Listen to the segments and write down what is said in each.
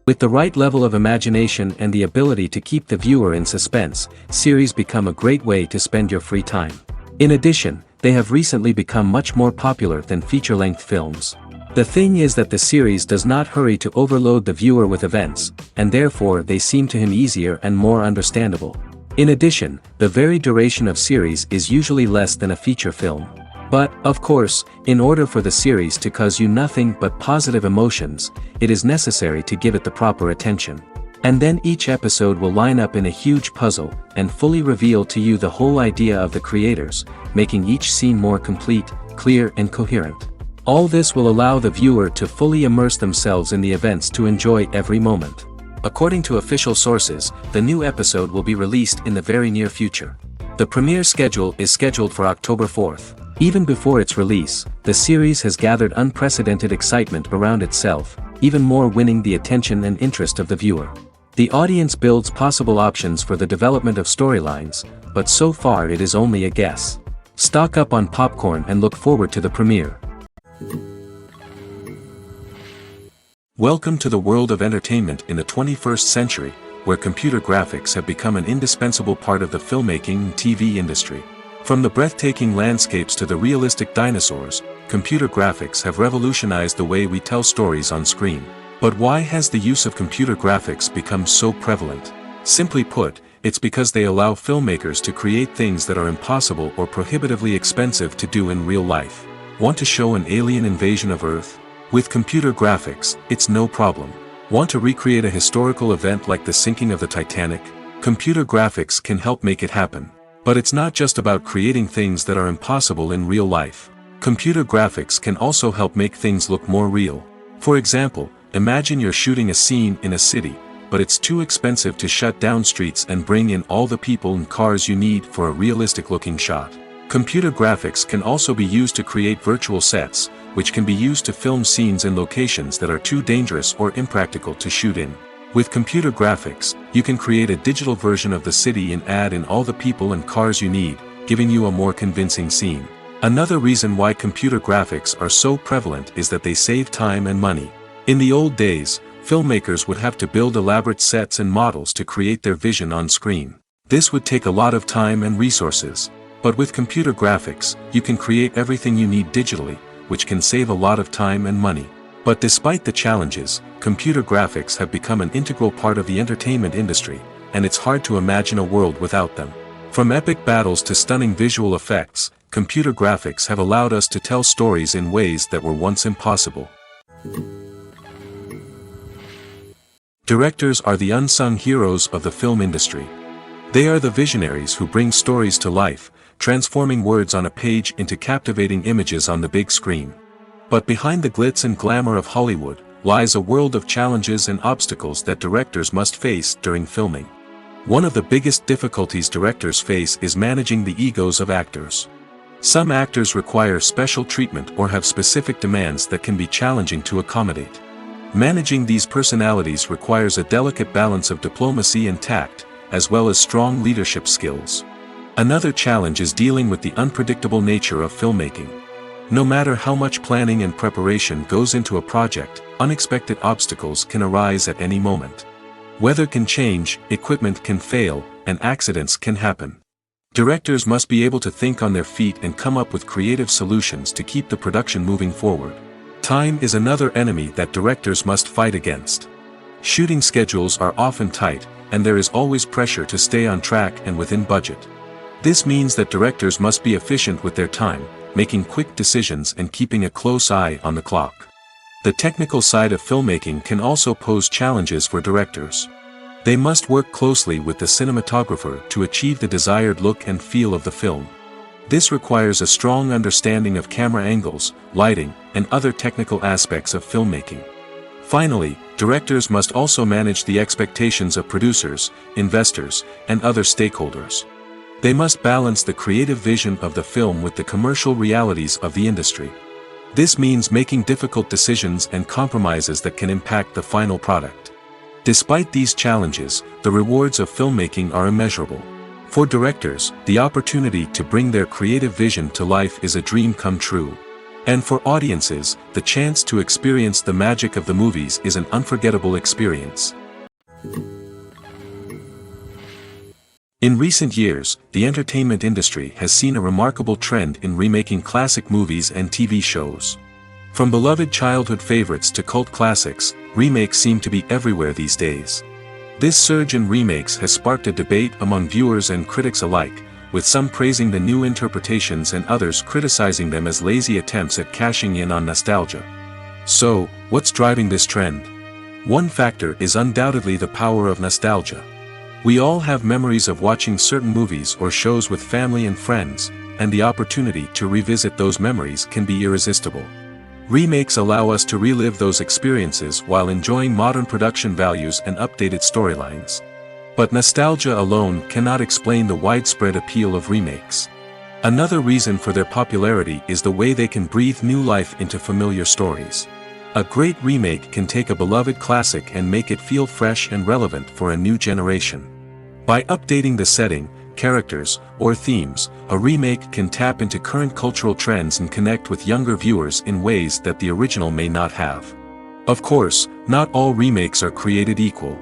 With the right level of imagination and the ability to keep the viewer in suspense, series become a great way to spend your free time. In addition, they have recently become much more popular than feature-length films. The thing is that the series does not hurry to overload the viewer with events, and therefore they seem to him easier and more understandable. In addition, the very duration of series is usually less than a feature film. But, of course, in order for the series to cause you nothing but positive emotions, it is necessary to give it the proper attention. And then each episode will line up in a huge puzzle, and fully reveal to you the whole idea of the creators, making each scene more complete, clear and coherent. All this will allow the viewer to fully immerse themselves in the events to enjoy every moment. According to official sources, the new episode will be released in the very near future. The premiere schedule is scheduled for October 4th. Even before its release, the series has gathered unprecedented excitement around itself, even more winning the attention and interest of the viewer. The audience builds possible options for the development of storylines, but so far it is only a guess. Stock up on popcorn and look forward to the premiere. Welcome to the world of entertainment in the 21st century, where computer graphics have become an indispensable part of the filmmaking and TV industry. From the breathtaking landscapes to the realistic dinosaurs, computer graphics have revolutionized the way we tell stories on screen. But why has the use of computer graphics become so prevalent? Simply put, it's because they allow filmmakers to create things that are impossible or prohibitively expensive to do in real life. Want to show an alien invasion of Earth? With computer graphics, it's no problem. Want to recreate a historical event like the sinking of the Titanic? Computer graphics can help make it happen. But it's not just about creating things that are impossible in real life. Computer graphics can also help make things look more real. For example, imagine you're shooting a scene in a city, but it's too expensive to shut down streets and bring in all the people and cars you need for a realistic-looking shot. Computer graphics can also be used to create virtual sets, which can be used to film scenes in locations that are too dangerous or impractical to shoot in. With computer graphics, you can create a digital version of the city and add in all the people and cars you need, giving you a more convincing scene. Another reason why computer graphics are so prevalent is that they save time and money. In the old days, filmmakers would have to build elaborate sets and models to create their vision on screen. This would take a lot of time and resources. But with computer graphics, you can create everything you need digitally, which can save a lot of time and money. But despite the challenges, computer graphics have become an integral part of the entertainment industry, and it's hard to imagine a world without them. From epic battles to stunning visual effects, computer graphics have allowed us to tell stories in ways that were once impossible. Directors are the unsung heroes of the film industry. They are the visionaries who bring stories to life, transforming words on a page into captivating images on the big screen. But behind the glitz and glamour of Hollywood, lies a world of challenges and obstacles that directors must face during filming. One of the biggest difficulties directors face is managing the egos of actors. Some actors require special treatment or have specific demands that can be challenging to accommodate. Managing these personalities requires a delicate balance of diplomacy and tact, as well as strong leadership skills. Another challenge is dealing with the unpredictable nature of filmmaking. No matter how much planning and preparation goes into a project, unexpected obstacles can arise at any moment. Weather can change, equipment can fail, and accidents can happen. Directors must be able to think on their feet and come up with creative solutions to keep the production moving forward. Time is another enemy that directors must fight against. Shooting schedules are often tight, and there is always pressure to stay on track and within budget. This means that directors must be efficient with their time, making quick decisions and keeping a close eye on the clock. The technical side of filmmaking can also pose challenges for directors. They must work closely with the cinematographer to achieve the desired look and feel of the film. This requires a strong understanding of camera angles, lighting, and other technical aspects of filmmaking. Finally, directors must also manage the expectations of producers, investors, and other stakeholders. They must balance the creative vision of the film with the commercial realities of the industry. This means making difficult decisions and compromises that can impact the final product. Despite these challenges, the rewards of filmmaking are immeasurable. For directors, the opportunity to bring their creative vision to life is a dream come true. And for audiences, the chance to experience the magic of the movies is an unforgettable experience. In recent years, the entertainment industry has seen a remarkable trend in remaking classic movies and TV shows. From beloved childhood favorites to cult classics, remakes seem to be everywhere these days. This surge in remakes has sparked a debate among viewers and critics alike, with some praising the new interpretations and others criticizing them as lazy attempts at cashing in on nostalgia. So, what's driving this trend? One factor is undoubtedly the power of nostalgia. We all have memories of watching certain movies or shows with family and friends, and the opportunity to revisit those memories can be irresistible. Remakes allow us to relive those experiences while enjoying modern production values and updated storylines. But nostalgia alone cannot explain the widespread appeal of remakes. Another reason for their popularity is the way they can breathe new life into familiar stories. A great remake can take a beloved classic and make it feel fresh and relevant for a new generation. By updating the setting, characters, or themes, a remake can tap into current cultural trends and connect with younger viewers in ways that the original may not have. Of course, not all remakes are created equal.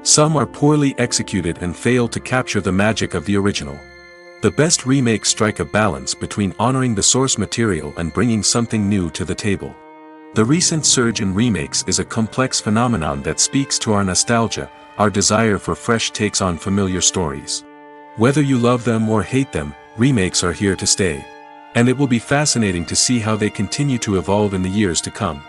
Some are poorly executed and fail to capture the magic of the original. The best remakes strike a balance between honoring the source material and bringing something new to the table. The recent surge in remakes is a complex phenomenon that speaks to our nostalgia, our desire for fresh takes on familiar stories. Whether you love them or hate them, remakes are here to stay. And it will be fascinating to see how they continue to evolve in the years to come.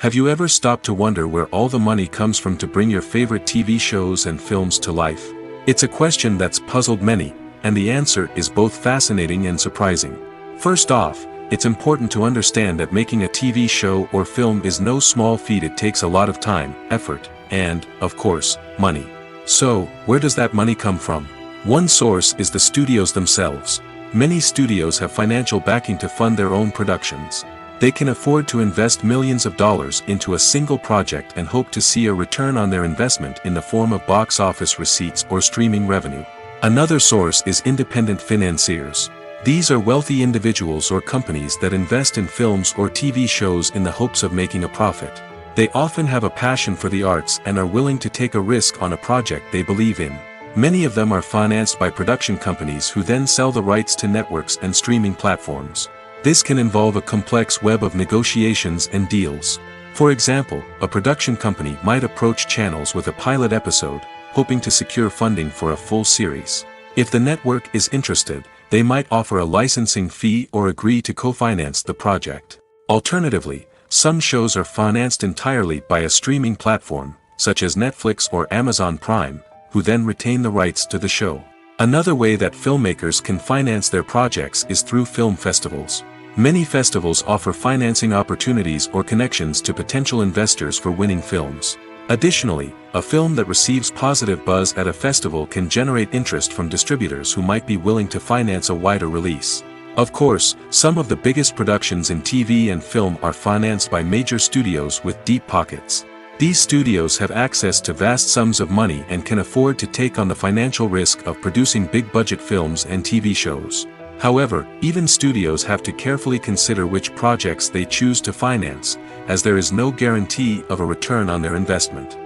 Have you ever stopped to wonder where all the money comes from to bring your favorite TV shows and films to life? It's a question that's puzzled many, and the answer is both fascinating and surprising. First off, it's important to understand that making a TV show or film is no small feat. It takes a lot of time, effort, and, of course, money. So, where does that money come from? One source is the studios themselves. Many studios have financial backing to fund their own productions. They can afford to invest millions of dollars into a single project and hope to see a return on their investment in the form of box office receipts or streaming revenue. Another source is independent financiers. These are wealthy individuals or companies that invest in films or TV shows in the hopes of making a profit. They often have a passion for the arts and are willing to take a risk on a project they believe in. Many of them are financed by production companies who then sell the rights to networks and streaming platforms. This can involve a complex web of negotiations and deals. For example, a production company might approach channels with a pilot episode, hoping to secure funding for a full series. If the network is interested, they might offer a licensing fee or agree to co-finance the project. Alternatively, some shows are financed entirely by a streaming platform, such as Netflix or Amazon Prime, who then retain the rights to the show. Another way that filmmakers can finance their projects is through film festivals. Many festivals offer financing opportunities or connections to potential investors for winning films. Additionally, a film that receives positive buzz at a festival can generate interest from distributors who might be willing to finance a wider release. Of course, some of the biggest productions in TV and film are financed by major studios with deep pockets. These studios have access to vast sums of money and can afford to take on the financial risk of producing big-budget films and TV shows. However, even studios have to carefully consider which projects they choose to finance, as there is no guarantee of a return on their investment.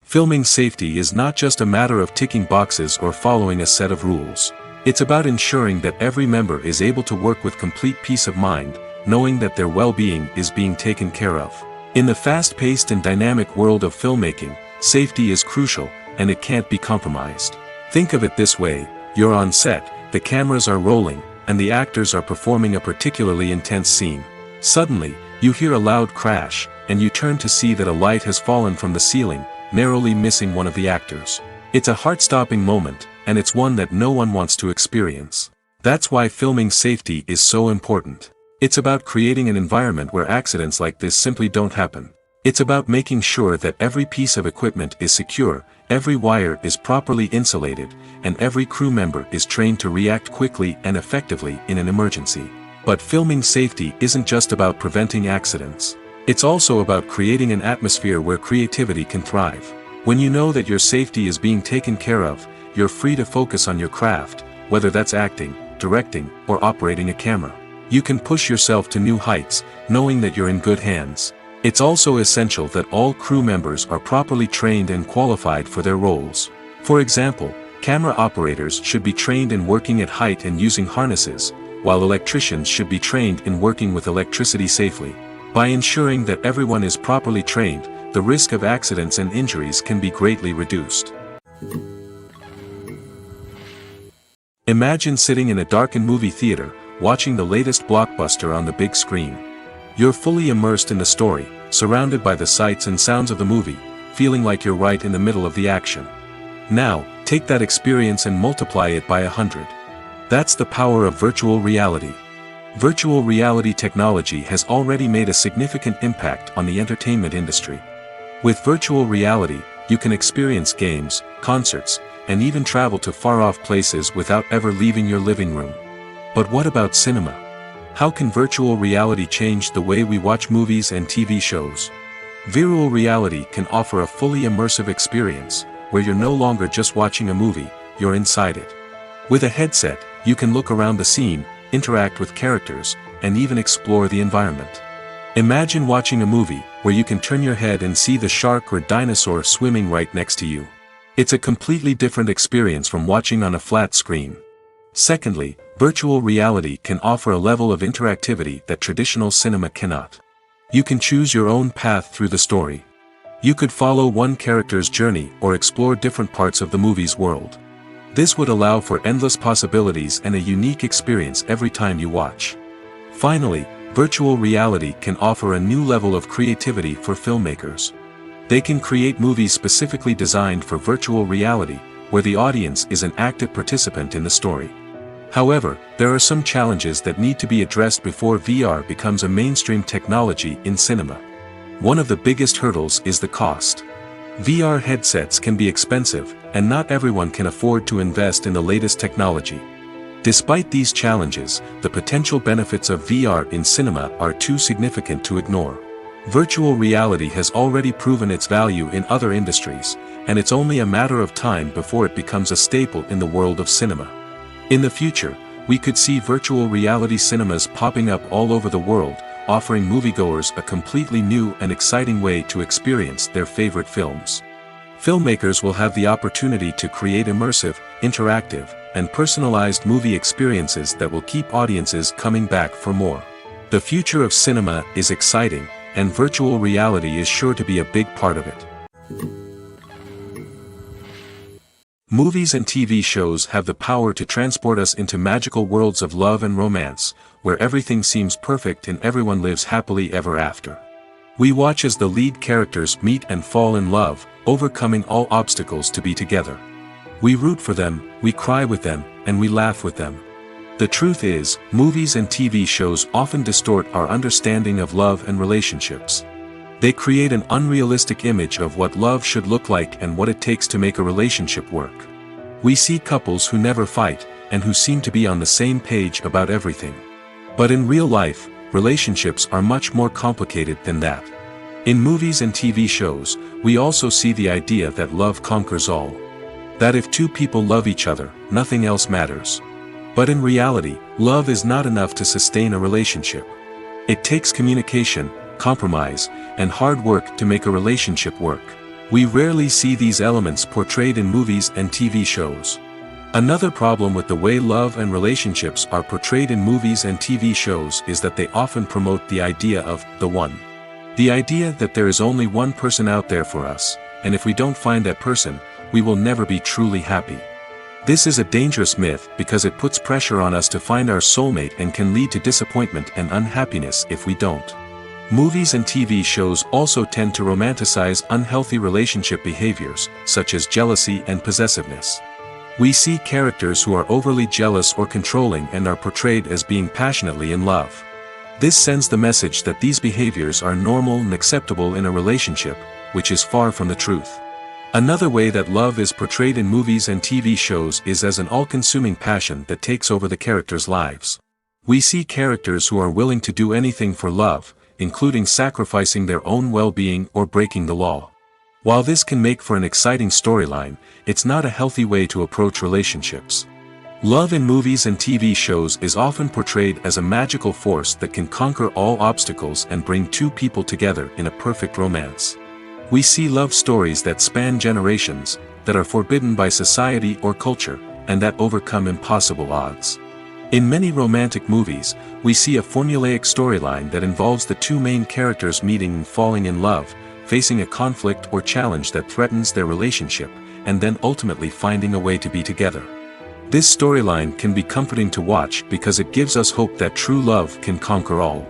Filming safety is not just a matter of ticking boxes or following a set of rules. It's about ensuring that every member is able to work with complete peace of mind, knowing that their well-being is being taken care of. In the fast-paced and dynamic world of filmmaking, safety is crucial, and it can't be compromised. Think of it this way: you're on set, the cameras are rolling, and the actors are performing a particularly intense scene. Suddenly, you hear a loud crash, and you turn to see that a light has fallen from the ceiling, narrowly missing one of the actors. It's a heart-stopping moment, and it's one that no one wants to experience. That's why filming safety is so important. It's about creating an environment where accidents like this simply don't happen. It's about making sure that every piece of equipment is secure, every wire is properly insulated, and every crew member is trained to react quickly and effectively in an emergency. But filming safety isn't just about preventing accidents. It's also about creating an atmosphere where creativity can thrive. When you know that your safety is being taken care of, you're free to focus on your craft, whether that's acting, directing, or operating a camera. You can push yourself to new heights, knowing that you're in good hands. It's also essential that all crew members are properly trained and qualified for their roles. For example, camera operators should be trained in working at height and using harnesses, while electricians should be trained in working with electricity safely. By ensuring that everyone is properly trained, the risk of accidents and injuries can be greatly reduced. Imagine sitting in a darkened movie theater, watching the latest blockbuster on the big screen. You're fully immersed in the story, surrounded by the sights and sounds of the movie, feeling like you're right in the middle of the action. Now, take that experience and multiply it by 100. That's the power of virtual reality. Virtual reality technology has already made a significant impact on the entertainment industry. With virtual reality, you can experience games, concerts, and even travel to far-off places without ever leaving your living room. But what about cinema? How can virtual reality change the way we watch movies and TV shows? Virtual reality can offer a fully immersive experience, where you're no longer just watching a movie, you're inside it. With a headset, you can look around the scene, interact with characters, and even explore the environment. Imagine watching a movie, where you can turn your head and see the shark or dinosaur swimming right next to you. It's a completely different experience from watching on a flat screen. Secondly, virtual reality can offer a level of interactivity that traditional cinema cannot. You can choose your own path through the story. You could follow one character's journey or explore different parts of the movie's world. This would allow for endless possibilities and a unique experience every time you watch. Finally, virtual reality can offer a new level of creativity for filmmakers. They can create movies specifically designed for virtual reality, where the audience is an active participant in the story. However, there are some challenges that need to be addressed before VR becomes a mainstream technology in cinema. One of the biggest hurdles is the cost. VR headsets can be expensive, and not everyone can afford to invest in the latest technology. Despite these challenges, the potential benefits of VR in cinema are too significant to ignore. Virtual reality has already proven its value in other industries, and it's only a matter of time before it becomes a staple in the world of cinema. In the future, we could see virtual reality cinemas popping up all over the world, offering moviegoers a completely new and exciting way to experience their favorite films. Filmmakers will have the opportunity to create immersive, interactive, and personalized movie experiences that will keep audiences coming back for more. The future of cinema is exciting, and virtual reality is sure to be a big part of it. Movies and TV shows have the power to transport us into magical worlds of love and romance, where everything seems perfect and everyone lives happily ever after. We watch as the lead characters meet and fall in love, overcoming all obstacles to be together. We root for them, we cry with them, and we laugh with them. The truth is, movies and TV shows often distort our understanding of love and relationships. They create an unrealistic image of what love should look like and what it takes to make a relationship work. We see couples who never fight, and who seem to be on the same page about everything. But in real life, relationships are much more complicated than that. In movies and TV shows, we also see the idea that love conquers all. That if two people love each other, nothing else matters. But in reality, love is not enough to sustain a relationship. It takes communication, compromise, and hard work to make a relationship work. We rarely see these elements portrayed in movies and TV shows. Another problem with the way love and relationships are portrayed in movies and TV shows is that they often promote the idea of the one. The idea that there is only one person out there for us, and if we don't find that person, we will never be truly happy. This is a dangerous myth because it puts pressure on us to find our soulmate and can lead to disappointment and unhappiness if we don't. Movies and TV shows also tend to romanticize unhealthy relationship behaviors, such as jealousy and possessiveness. We see characters who are overly jealous or controlling and are portrayed as being passionately in love. This sends the message that these behaviors are normal and acceptable in a relationship, which is far from the truth. Another way that love is portrayed in movies and TV shows is as an all-consuming passion that takes over the characters' lives. We see characters who are willing to do anything for love, including sacrificing their own well-being or breaking the law. While this can make for an exciting storyline, it's not a healthy way to approach relationships. Love in movies and TV shows is often portrayed as a magical force that can conquer all obstacles and bring two people together in a perfect romance. We see love stories that span generations, that are forbidden by society or culture, and that overcome impossible odds. In many romantic movies, we see a formulaic storyline that involves the two main characters meeting and falling in love, facing a conflict or challenge that threatens their relationship, and then ultimately finding a way to be together. This storyline can be comforting to watch because it gives us hope that true love can conquer all.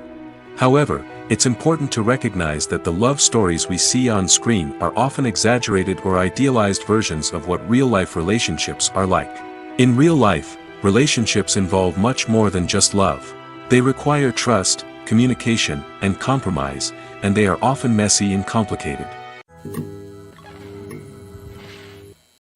However, it's important to recognize that the love stories we see on screen are often exaggerated or idealized versions of what real-life relationships are like. In real life, relationships involve much more than just love. They require trust, communication, and compromise, and they are often messy and complicated.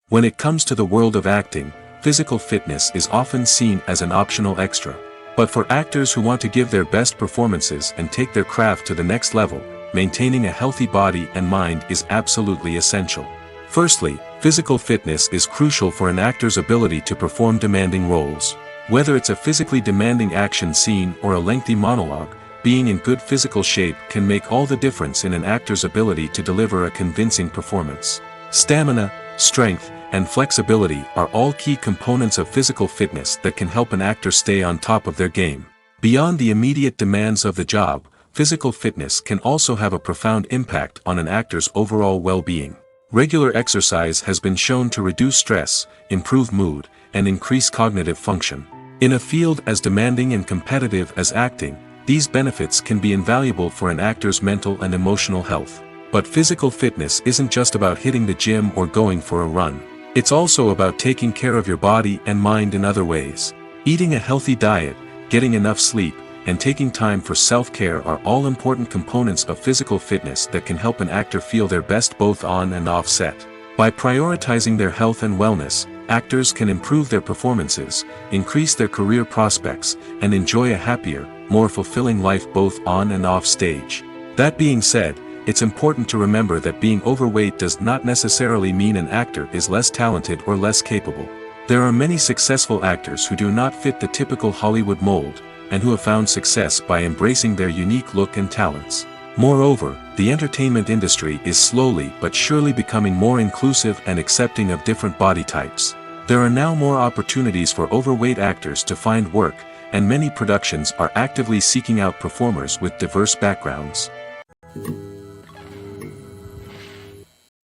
When it comes to the world of acting, physical fitness is often seen as an optional extra. But for actors who want to give their best performances and take their craft to the next level, maintaining a healthy body and mind is absolutely essential. Firstly, physical fitness is crucial for an actor's ability to perform demanding roles. Whether it's a physically demanding action scene or a lengthy monologue, being in good physical shape can make all the difference in an actor's ability to deliver a convincing performance. Stamina, strength, and flexibility are all key components of physical fitness that can help an actor stay on top of their game. Beyond the immediate demands of the job, physical fitness can also have a profound impact on an actor's overall well-being. Regular exercise has been shown to reduce stress, improve mood, and increase cognitive function. In a field as demanding and competitive as acting, these benefits can be invaluable for an actor's mental and emotional health. But physical fitness isn't just about hitting the gym or going for a run. It's also about taking care of your body and mind in other ways. Eating a healthy diet, getting enough sleep, and taking time for self-care are all important components of physical fitness that can help an actor feel their best both on and off set. By prioritizing their health and wellness, actors can improve their performances, increase their career prospects, and enjoy a happier, more fulfilling life both on and off stage. That being said, it's important to remember that being overweight does not necessarily mean an actor is less talented or less capable. There are many successful actors who do not fit the typical Hollywood mold, and who have found success by embracing their unique look and talents. Moreover, the entertainment industry is slowly but surely becoming more inclusive and accepting of different body types. There are now more opportunities for overweight actors to find work, and many productions are actively seeking out performers with diverse backgrounds.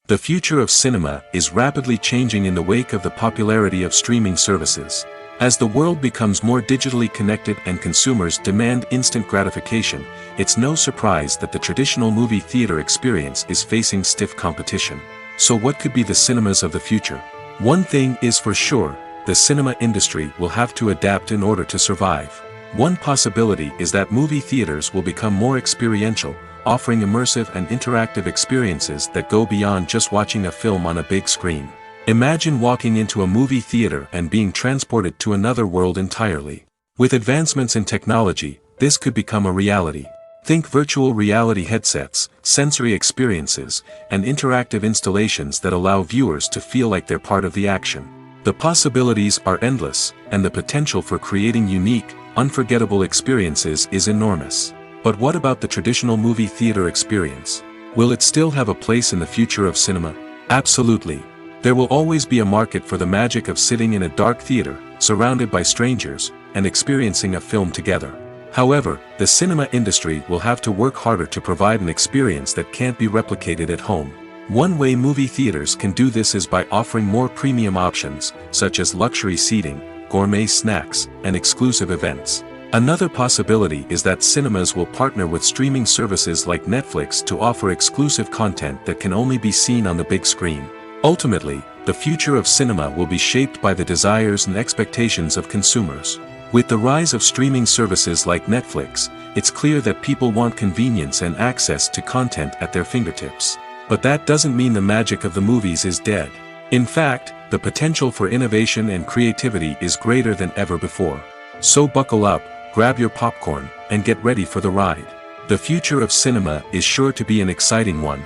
The future of cinema is rapidly changing in the wake of the popularity of streaming services. As the world becomes more digitally connected and consumers demand instant gratification, it's no surprise that the traditional movie theater experience is facing stiff competition. So what could be the cinemas of the future? One thing is for sure, the cinema industry will have to adapt in order to survive. One possibility is that movie theaters will become more experiential, offering immersive and interactive experiences that go beyond just watching a film on a big screen. Imagine walking into a movie theater and being transported to another world entirely. With advancements in technology, this could become a reality. Think virtual reality headsets, sensory experiences, and interactive installations that allow viewers to feel like they're part of the action. The possibilities are endless, and the potential for creating unique, unforgettable experiences is enormous. But what about the traditional movie theater experience? Will it still have a place in the future of cinema? Absolutely. There will always be a market for the magic of sitting in a dark theater, surrounded by strangers, and experiencing a film together. However, the cinema industry will have to work harder to provide an experience that can't be replicated at home. One way movie theaters can do this is by offering more premium options, such as luxury seating, gourmet snacks, and exclusive events. Another possibility is that cinemas will partner with streaming services like Netflix to offer exclusive content that can only be seen on the big screen. Ultimately, the future of cinema will be shaped by the desires and expectations of consumers. With the rise of streaming services like Netflix, it's clear that people want convenience and access to content at their fingertips. But that doesn't mean the magic of the movies is dead. In fact, the potential for innovation and creativity is greater than ever before. So buckle up, grab your popcorn, and get ready for the ride. The future of cinema is sure to be an exciting one.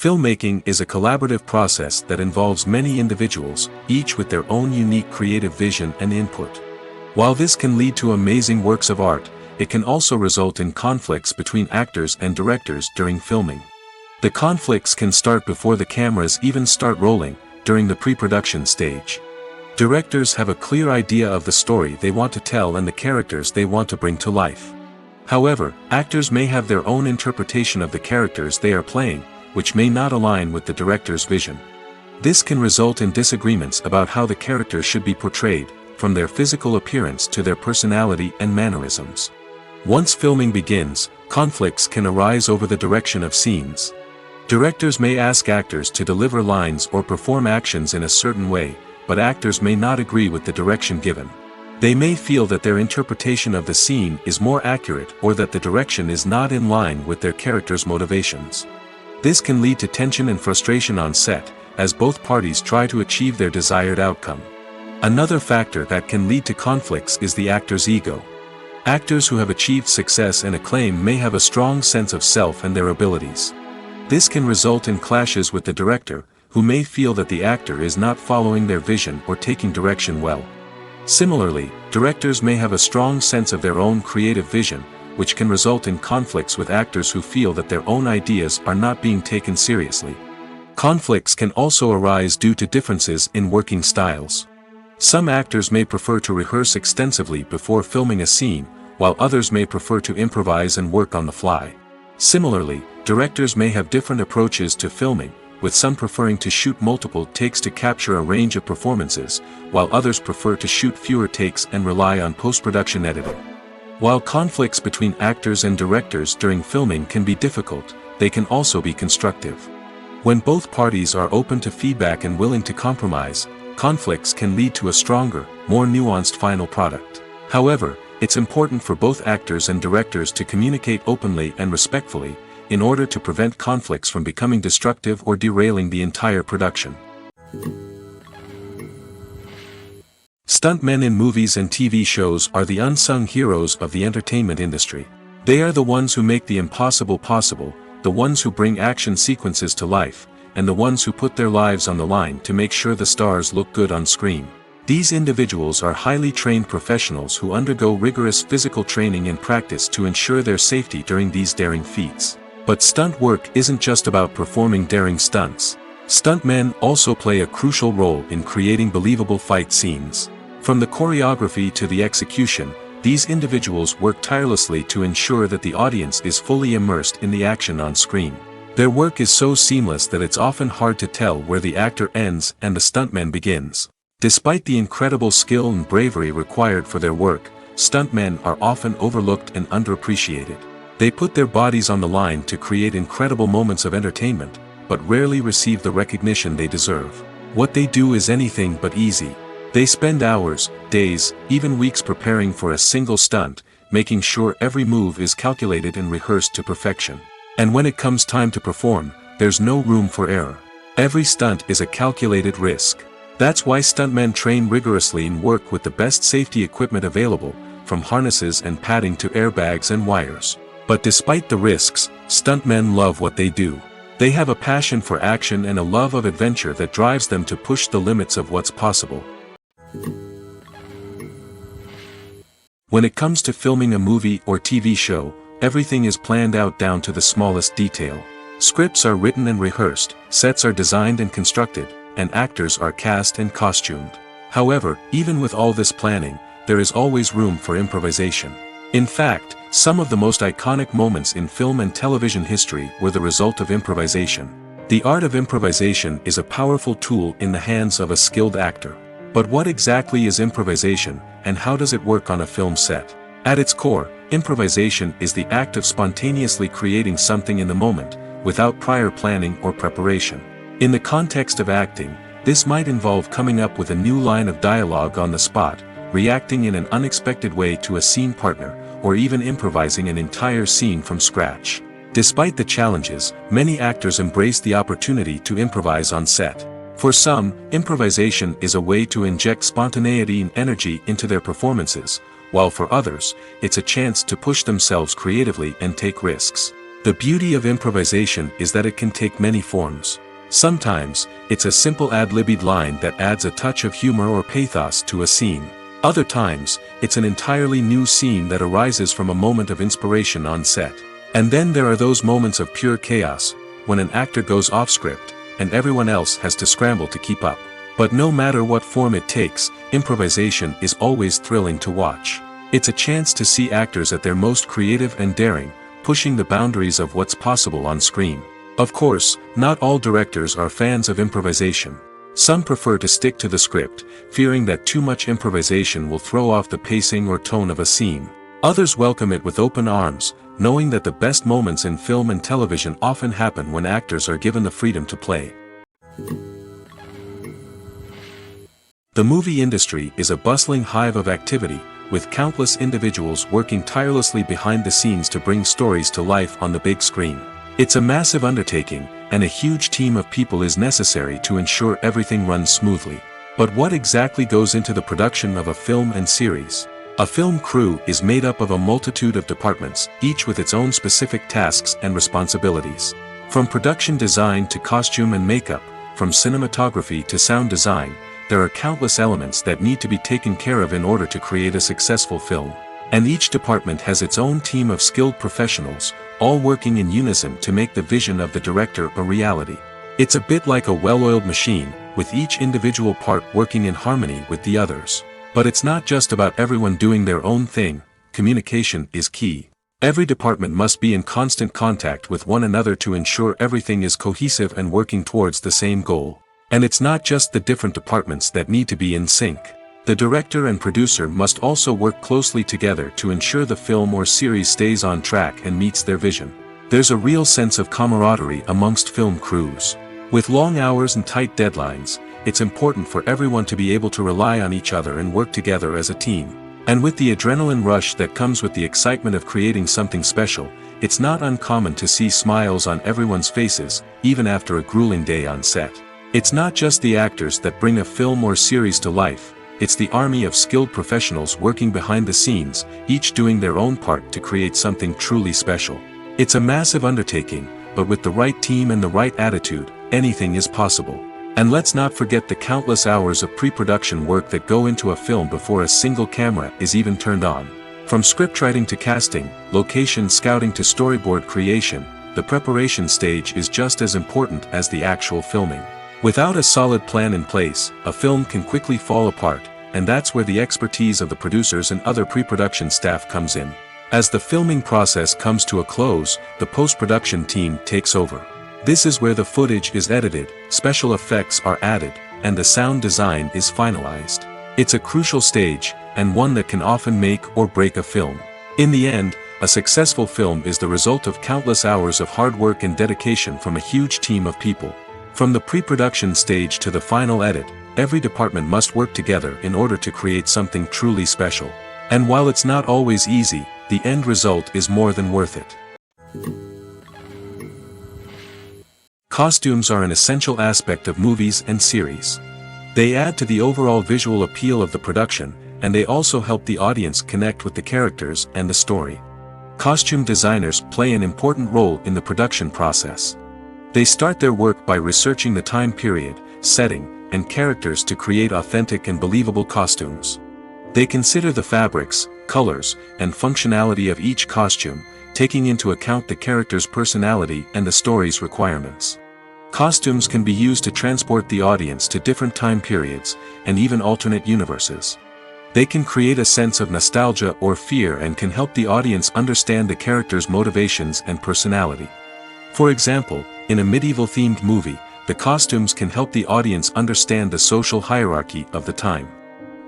Filmmaking is a collaborative process that involves many individuals, each with their own unique creative vision and input. While this can lead to amazing works of art, it can also result in conflicts between actors and directors during filming. The conflicts can start before the cameras even start rolling, during the pre-production stage. Directors have a clear idea of the story they want to tell and the characters they want to bring to life. However, actors may have their own interpretation of the characters they are playing, which may not align with the director's vision. This can result in disagreements about how the characters should be portrayed, from their physical appearance to their personality and mannerisms. Once filming begins, conflicts can arise over the direction of scenes. Directors may ask actors to deliver lines or perform actions in a certain way, but actors may not agree with the direction given. They may feel that their interpretation of the scene is more accurate or that the direction is not in line with their character's motivations. This can lead to tension and frustration on set, as both parties try to achieve their desired outcome. Another factor that can lead to conflicts is the actor's ego. Actors who have achieved success and acclaim may have a strong sense of self and their abilities. This can result in clashes with the director, who may feel that the actor is not following their vision or taking direction well. Similarly, directors may have a strong sense of their own creative vision, which can result in conflicts with actors who feel that their own ideas are not being taken seriously. Conflicts can also arise due to differences in working styles. Some actors may prefer to rehearse extensively before filming a scene, while others may prefer to improvise and work on the fly. Similarly, directors may have different approaches to filming, with some preferring to shoot multiple takes to capture a range of performances, while others prefer to shoot fewer takes and rely on post-production editing. While conflicts between actors and directors during filming can be difficult, they can also be constructive. When both parties are open to feedback and willing to compromise, conflicts can lead to a stronger, more nuanced final product. However, it's important for both actors and directors to communicate openly and respectfully, in order to prevent conflicts from becoming destructive or derailing the entire production. Stuntmen in movies and TV shows are the unsung heroes of the entertainment industry. They are the ones who make the impossible possible, the ones who bring action sequences to life, and the ones who put their lives on the line to make sure the stars look good on screen. These individuals are highly trained professionals who undergo rigorous physical training and practice to ensure their safety during these daring feats. But stunt work isn't just about performing daring stunts. Stuntmen also play a crucial role in creating believable fight scenes. From the choreography to the execution, these individuals work tirelessly to ensure that the audience is fully immersed in the action on screen. Their work is so seamless that it's often hard to tell where the actor ends and the stuntman begins. Despite the incredible skill and bravery required for their work, stuntmen are often overlooked and underappreciated. They put their bodies on the line to create incredible moments of entertainment, but rarely receive the recognition they deserve. What they do is anything but easy. They spend hours, days, even weeks preparing for a single stunt, making sure every move is calculated and rehearsed to perfection. And when it comes time to perform, there's no room for error. Every stunt is a calculated risk. That's why stuntmen train rigorously and work with the best safety equipment available, from harnesses and padding to airbags and wires. But despite the risks, stuntmen love what they do. They have a passion for action and a love of adventure that drives them to push the limits of what's possible. When it comes to filming a movie or TV show, everything is planned out down to the smallest detail. Scripts are written and rehearsed, sets are designed and constructed, and actors are cast and costumed. However, even with all this planning, there is always room for improvisation. In fact, some of the most iconic moments in film and television history were the result of improvisation. The art of improvisation is a powerful tool in the hands of a skilled actor. But what exactly is improvisation, and how does it work on a film set? At its core, improvisation is the act of spontaneously creating something in the moment, without prior planning or preparation. In the context of acting, this might involve coming up with a new line of dialogue on the spot, reacting in an unexpected way to a scene partner, or even improvising an entire scene from scratch. Despite the challenges, many actors embrace the opportunity to improvise on set. For some, improvisation is a way to inject spontaneity and energy into their performances, while for others, it's a chance to push themselves creatively and take risks. The beauty of improvisation is that it can take many forms. Sometimes, it's a simple ad-libbed line that adds a touch of humor or pathos to a scene. Other times, it's an entirely new scene that arises from a moment of inspiration on set. And then there are those moments of pure chaos, when an actor goes off script, and everyone else has to scramble to keep up. But no matter what form it takes, improvisation is always thrilling to watch. It's a chance to see actors at their most creative and daring, pushing the boundaries of what's possible on screen. Of course, not all directors are fans of improvisation. Some prefer to stick to the script, fearing that too much improvisation will throw off the pacing or tone of a scene. Others welcome it with open arms, knowing that the best moments in film and television often happen when actors are given the freedom to play. The movie industry is a bustling hive of activity, with countless individuals working tirelessly behind the scenes to bring stories to life on the big screen. It's a massive undertaking, and a huge team of people is necessary to ensure everything runs smoothly. But what exactly goes into the production of a film and series? A film crew is made up of a multitude of departments, each with its own specific tasks and responsibilities. From production design to costume and makeup, from cinematography to sound design, there are countless elements that need to be taken care of in order to create a successful film. And each department has its own team of skilled professionals, all working in unison to make the vision of the director a reality. It's a bit like a well-oiled machine, with each individual part working in harmony with the others. But it's not just about everyone doing their own thing. Communication is key. Every department must be in constant contact with one another to ensure everything is cohesive and working towards the same goal. And it's not just the different departments that need to be in sync. The director and producer must also work closely together to ensure the film or series stays on track and meets their vision. There's a real sense of camaraderie amongst film crews. With long hours and tight deadlines, it's important for everyone to be able to rely on each other and work together as a team. And with the adrenaline rush that comes with the excitement of creating something special, it's not uncommon to see smiles on everyone's faces, even after a grueling day on set. It's not just the actors that bring a film or series to life. It's the army of skilled professionals working behind the scenes, each doing their own part to create something truly special. It's a massive undertaking, but with the right team and the right attitude, anything is possible. And let's not forget the countless hours of pre-production work that go into a film before a single camera is even turned on. From scriptwriting to casting, location scouting to storyboard creation, the preparation stage is just as important as the actual filming. Without a solid plan in place, a film can quickly fall apart, and that's where the expertise of the producers and other pre-production staff comes in. As the filming process comes to a close, the post-production team takes over. This is where the footage is edited, special effects are added, and the sound design is finalized. It's a crucial stage, and one that can often make or break a film. In the end, a successful film is the result of countless hours of hard work and dedication from a huge team of people. From the pre-production stage to the final edit, every department must work together in order to create something truly special. And while it's not always easy, the end result is more than worth it. Costumes are an essential aspect of movies and series. They add to the overall visual appeal of the production, and they also help the audience connect with the characters and the story. Costume designers play an important role in the production process. They start their work by researching the time period, setting, and characters to create authentic and believable costumes. They consider the fabrics, colors, and functionality of each costume, taking into account the character's personality and the story's requirements. Costumes can be used to transport the audience to different time periods, and even alternate universes. They can create a sense of nostalgia or fear and can help the audience understand the character's motivations and personality. For example, in a medieval-themed movie, the costumes can help the audience understand the social hierarchy of the time.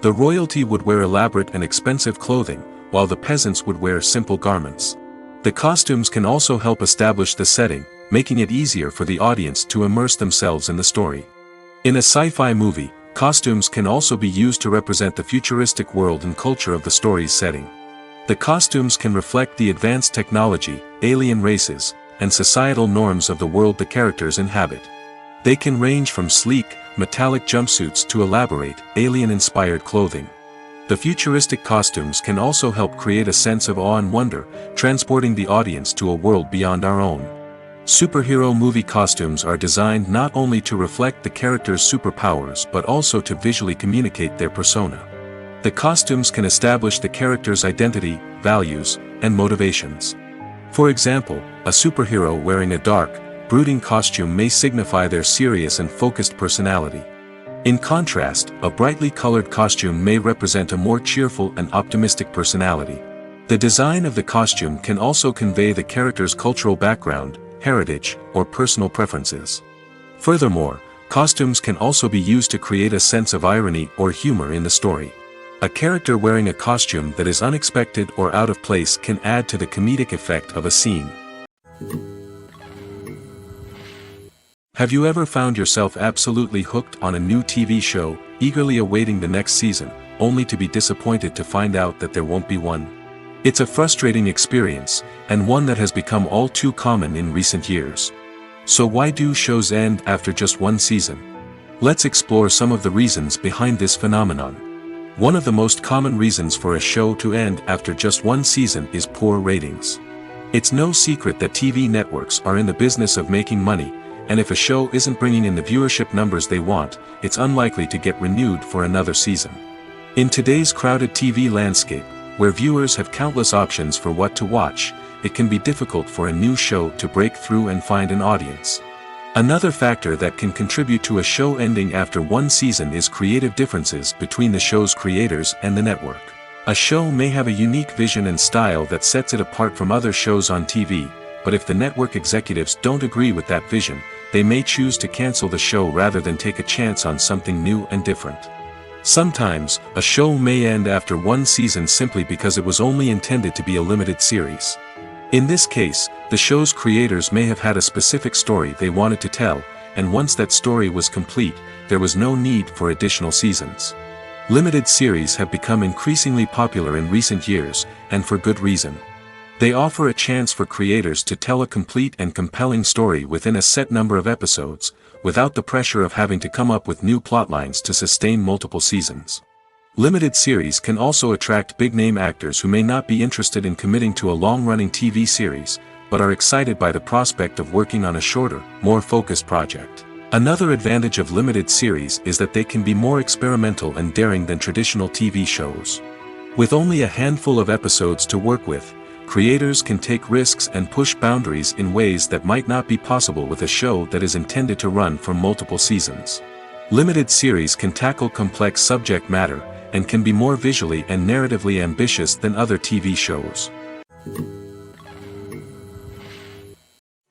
The royalty would wear elaborate and expensive clothing, while the peasants would wear simple garments. The costumes can also help establish the setting, making it easier for the audience to immerse themselves in the story. In a sci-fi movie, costumes can also be used to represent the futuristic world and culture of the story's setting. The costumes can reflect the advanced technology, alien races, and societal norms of the world the characters inhabit. They can range from sleek, metallic jumpsuits to elaborate, alien-inspired clothing. The futuristic costumes can also help create a sense of awe and wonder, transporting the audience to a world beyond our own. Superhero movie costumes are designed not only to reflect the character's superpowers but also to visually communicate their persona. The costumes can establish the character's identity, values, and motivations. For example, a superhero wearing a dark, brooding costume may signify their serious and focused personality. In contrast, a brightly colored costume may represent a more cheerful and optimistic personality. The design of the costume can also convey the character's cultural background, heritage, or personal preferences. Furthermore, costumes can also be used to create a sense of irony or humor in the story. A character wearing a costume that is unexpected or out of place can add to the comedic effect of a scene. Have you ever found yourself absolutely hooked on a new TV show, eagerly awaiting the next season, only to be disappointed to find out that there won't be one? It's a frustrating experience, and one that has become all too common in recent years. So why do shows end after just one season? Let's explore some of the reasons behind this phenomenon. One of the most common reasons for a show to end after just one season is poor ratings. It's no secret that TV networks are in the business of making money, and if a show isn't bringing in the viewership numbers they want, it's unlikely to get renewed for another season. In today's crowded TV landscape, where viewers have countless options for what to watch, it can be difficult for a new show to break through and find an audience. Another factor that can contribute to a show ending after one season is creative differences between the show's creators and the network. A show may have a unique vision and style that sets it apart from other shows on TV, but if the network executives don't agree with that vision, they may choose to cancel the show rather than take a chance on something new and different. Sometimes, a show may end after one season simply because it was only intended to be a limited series. In this case, the show's creators may have had a specific story they wanted to tell, and once that story was complete, there was no need for additional seasons. Limited series have become increasingly popular in recent years, and for good reason. They offer a chance for creators to tell a complete and compelling story within a set number of episodes, without the pressure of having to come up with new plotlines to sustain multiple seasons. Limited series can also attract big-name actors who may not be interested in committing to a long-running TV series, but are excited by the prospect of working on a shorter, more focused project. Another advantage of limited series is that they can be more experimental and daring than traditional TV shows. With only a handful of episodes to work with, creators can take risks and push boundaries in ways that might not be possible with a show that is intended to run for multiple seasons. Limited series can tackle complex subject matter, and can be more visually and narratively ambitious than other TV shows.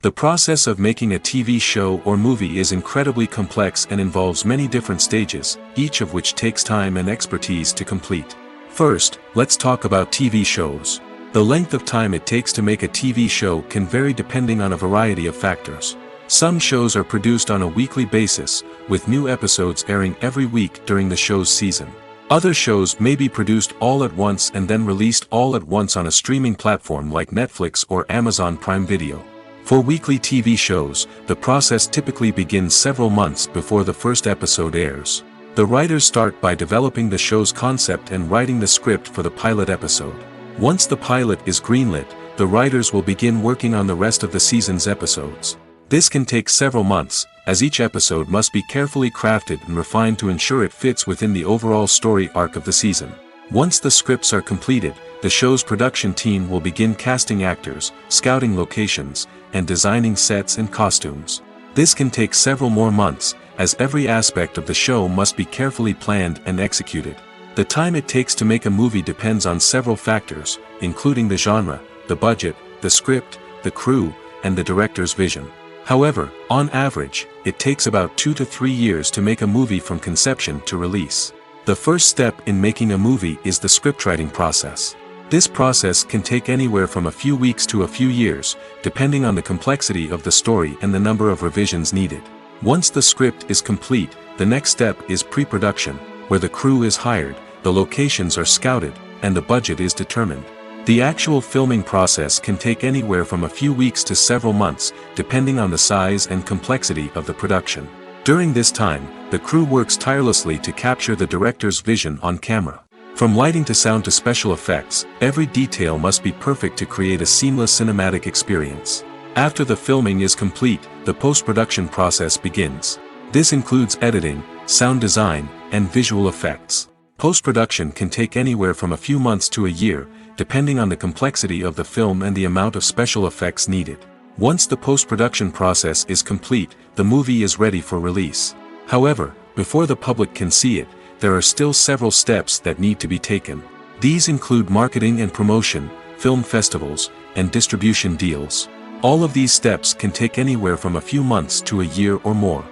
The process of making a TV show or movie is incredibly complex and involves many different stages, each of which takes time and expertise to complete. First, let's talk about TV shows. The length of time it takes to make a TV show can vary depending on a variety of factors. Some shows are produced on a weekly basis, with new episodes airing every week during the show's season. Other shows may be produced all at once and then released all at once on a streaming platform like Netflix or Amazon Prime Video. For weekly TV shows, the process typically begins several months before the first episode airs. The writers start by developing the show's concept and writing the script for the pilot episode. Once the pilot is greenlit, the writers will begin working on the rest of the season's episodes. This can take several months, as each episode must be carefully crafted and refined to ensure it fits within the overall story arc of the season. Once the scripts are completed, the show's production team will begin casting actors, scouting locations, and designing sets and costumes. This can take several more months, as every aspect of the show must be carefully planned and executed. The time it takes to make a movie depends on several factors, including the genre, the budget, the script, the crew, and the director's vision. However, on average, it takes about 2 to 3 years to make a movie from conception to release. The first step in making a movie is the scriptwriting process. This process can take anywhere from a few weeks to a few years, depending on the complexity of the story and the number of revisions needed. Once the script is complete, the next step is pre-production, where the crew is hired, the locations are scouted, and the budget is determined. The actual filming process can take anywhere from a few weeks to several months, depending on the size and complexity of the production. During this time, the crew works tirelessly to capture the director's vision on camera. From lighting to sound to special effects, every detail must be perfect to create a seamless cinematic experience. After the filming is complete, the post-production process begins. This includes editing, sound design, and visual effects. Post-production can take anywhere from a few months to a year, depending on the complexity of the film and the amount of special effects needed. Once the post-production process is complete, the movie is ready for release. However, before the public can see it, there are still several steps that need to be taken. These include marketing and promotion, film festivals, and distribution deals. All of these steps can take anywhere from a few months to a year or more.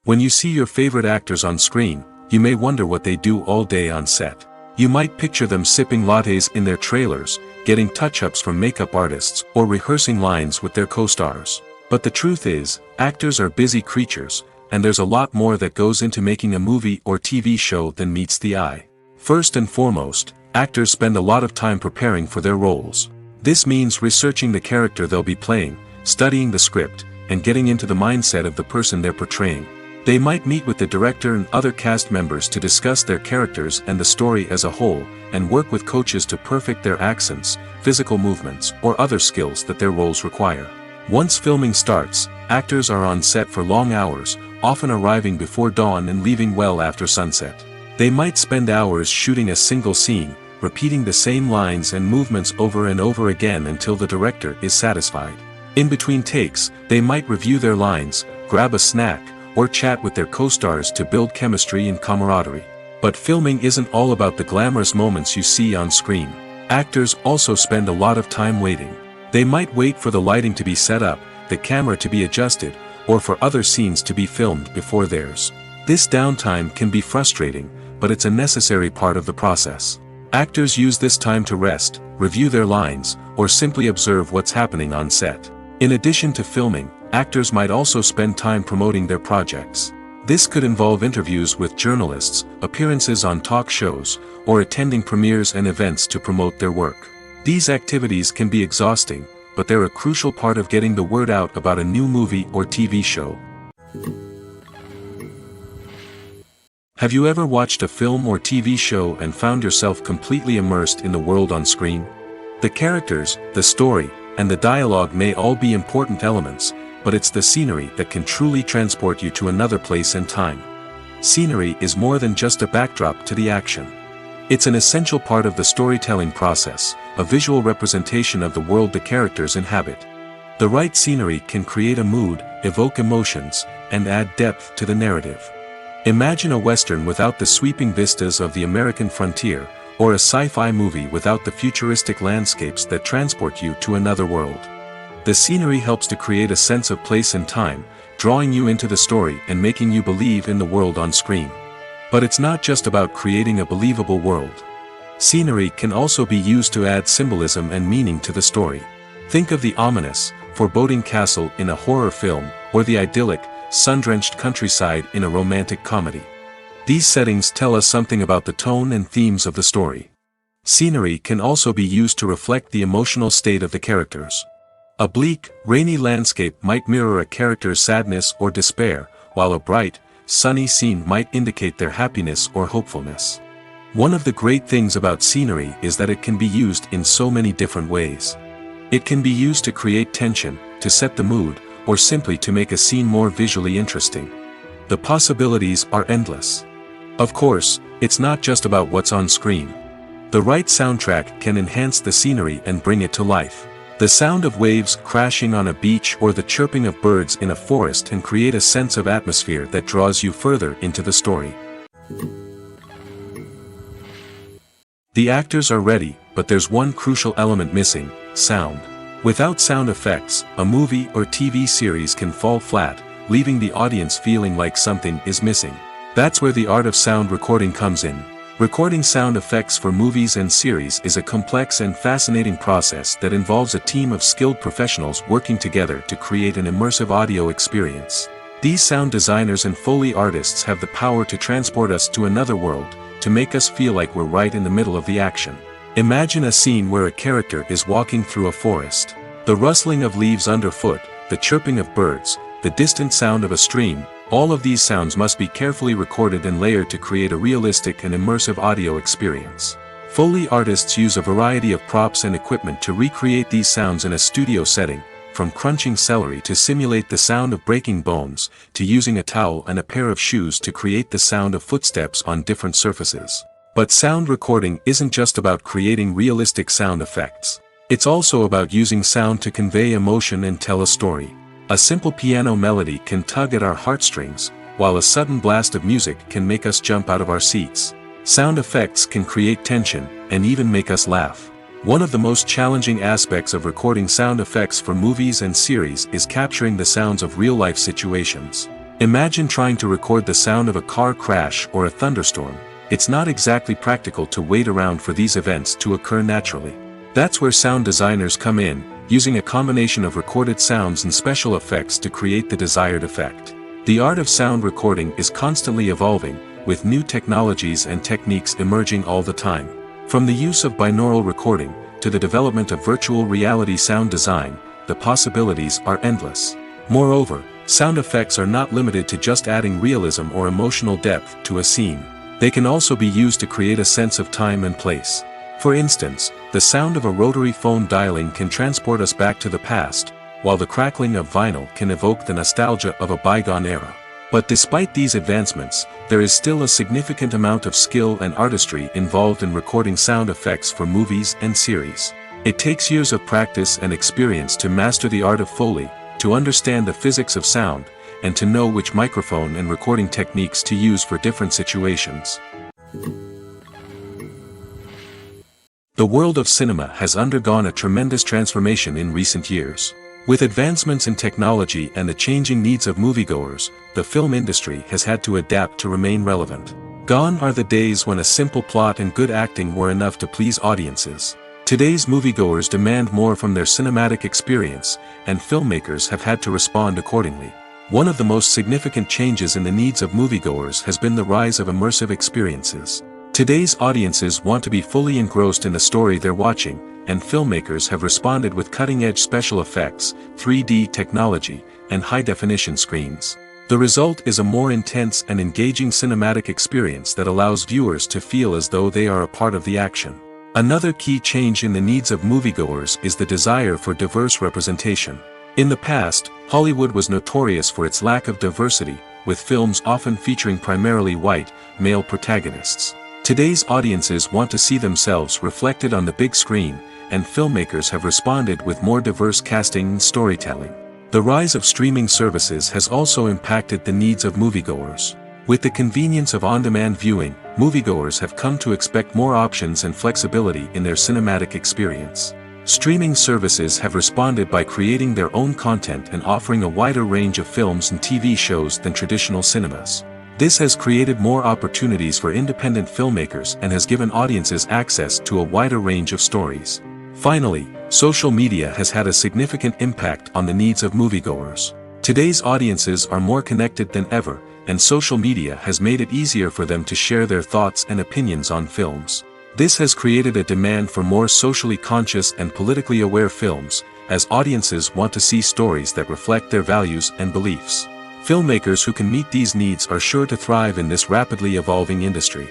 When you see your favorite actors on screen, you may wonder what they do all day on set. You might picture them sipping lattes in their trailers, getting touch-ups from makeup artists, or rehearsing lines with their co-stars. But the truth is, actors are busy creatures, and there's a lot more that goes into making a movie or TV show than meets the eye. First and foremost, actors spend a lot of time preparing for their roles. This means researching the character they'll be playing, studying the script, and getting into the mindset of the person they're portraying. They might meet with the director and other cast members to discuss their characters and the story as a whole, and work with coaches to perfect their accents, physical movements, or other skills that their roles require. Once filming starts, actors are on set for long hours, often arriving before dawn and leaving well after sunset. They might spend hours shooting a single scene, repeating the same lines and movements over and over again until the director is satisfied. In between takes, they might review their lines, grab a snack, or chat with their co-stars to build chemistry and camaraderie. But filming isn't all about the glamorous moments you see on screen. Actors also spend a lot of time waiting. They might wait for the lighting to be set up, the camera to be adjusted, or for other scenes to be filmed before theirs. This downtime can be frustrating, but it's a necessary part of the process. Actors use this time to rest, review their lines, or simply observe what's happening on set. In addition to filming, actors might also spend time promoting their projects. This could involve interviews with journalists, appearances on talk shows, or attending premieres and events to promote their work. These activities can be exhausting, but they're a crucial part of getting the word out about a new movie or TV show. Have you ever watched a film or TV show and found yourself completely immersed in the world on screen? The characters, the story, and the dialogue may all be important elements, but it's the scenery that can truly transport you to another place and time. Scenery is more than just a backdrop to the action. It's an essential part of the storytelling process, a visual representation of the world the characters inhabit. The right scenery can create a mood, evoke emotions, and add depth to the narrative. Imagine a Western without the sweeping vistas of the American frontier, or a sci-fi movie without the futuristic landscapes that transport you to another world. The scenery helps to create a sense of place and time, drawing you into the story and making you believe in the world on screen. But it's not just about creating a believable world. Scenery can also be used to add symbolism and meaning to the story. Think of the ominous, foreboding castle in a horror film, or the idyllic, sun-drenched countryside in a romantic comedy. These settings tell us something about the tone and themes of the story. Scenery can also be used to reflect the emotional state of the characters. A bleak, rainy landscape might mirror a character's sadness or despair, while a bright, sunny scene might indicate their happiness or hopefulness. One of the great things about scenery is that it can be used in so many different ways. It can be used to create tension, to set the mood, or simply to make a scene more visually interesting. The possibilities are endless. Of course, it's not just about what's on screen. The right soundtrack can enhance the scenery and bring it to life. The sound of waves crashing on a beach or the chirping of birds in a forest can create a sense of atmosphere that draws you further into the story. The actors are ready, but there's one crucial element missing: sound. Without sound effects, a movie or TV series can fall flat, leaving the audience feeling like something is missing. That's where the art of sound recording comes in. Recording sound effects for movies and series is a complex and fascinating process that involves a team of skilled professionals working together to create an immersive audio experience. These sound designers and Foley artists have the power to transport us to another world, to make us feel like we're right in the middle of the action. Imagine a scene where a character is walking through a forest. The rustling of leaves underfoot, the chirping of birds, the distant sound of a stream, All of these sounds must be carefully recorded and layered to create a realistic and immersive audio experience. Foley artists use a variety of props and equipment to recreate these sounds in a studio setting, from crunching celery to simulate the sound of breaking bones, to using a towel and a pair of shoes to create the sound of footsteps on different surfaces. But sound recording isn't just about creating realistic sound effects. It's also about using sound to convey emotion and tell a story. A simple piano melody can tug at our heartstrings, while a sudden blast of music can make us jump out of our seats. Sound effects can create tension, and even make us laugh. One of the most challenging aspects of recording sound effects for movies and series is capturing the sounds of real-life situations. Imagine trying to record the sound of a car crash or a thunderstorm. It's not exactly practical to wait around for these events to occur naturally. That's where sound designers come in, using a combination of recorded sounds and special effects to create the desired effect. The art of sound recording is constantly evolving, with new technologies and techniques emerging all the time. From the use of binaural recording, to the development of virtual reality sound design, the possibilities are endless. Moreover, sound effects are not limited to just adding realism or emotional depth to a scene. They can also be used to create a sense of time and place. For instance, the sound of a rotary phone dialing can transport us back to the past, while the crackling of vinyl can evoke the nostalgia of a bygone era. But despite these advancements, there is still a significant amount of skill and artistry involved in recording sound effects for movies and series. It takes years of practice and experience to master the art of Foley, to understand the physics of sound, and to know which microphone and recording techniques to use for different situations. The world of cinema has undergone a tremendous transformation in recent years. With advancements in technology and the changing needs of moviegoers, the film industry has had to adapt to remain relevant. Gone are the days when a simple plot and good acting were enough to please audiences. Today's moviegoers demand more from their cinematic experience, and filmmakers have had to respond accordingly. One of the most significant changes in the needs of moviegoers has been the rise of immersive experiences. Today's audiences want to be fully engrossed in the story they're watching, and filmmakers have responded with cutting-edge special effects, 3D technology, and high-definition screens. The result is a more intense and engaging cinematic experience that allows viewers to feel as though they are a part of the action. Another key change in the needs of moviegoers is the desire for diverse representation. In the past, Hollywood was notorious for its lack of diversity, with films often featuring primarily white, male protagonists. Today's audiences want to see themselves reflected on the big screen, and filmmakers have responded with more diverse casting and storytelling. The rise of streaming services has also impacted the needs of moviegoers. With the convenience of on-demand viewing, moviegoers have come to expect more options and flexibility in their cinematic experience. Streaming services have responded by creating their own content and offering a wider range of films and TV shows than traditional cinemas. This has created more opportunities for independent filmmakers and has given audiences access to a wider range of stories. Finally, social media has had a significant impact on the needs of moviegoers. Today's audiences are more connected than ever, and social media has made it easier for them to share their thoughts and opinions on films. This has created a demand for more socially conscious and politically aware films, as audiences want to see stories that reflect their values and beliefs. Filmmakers who can meet these needs are sure to thrive in this rapidly evolving industry.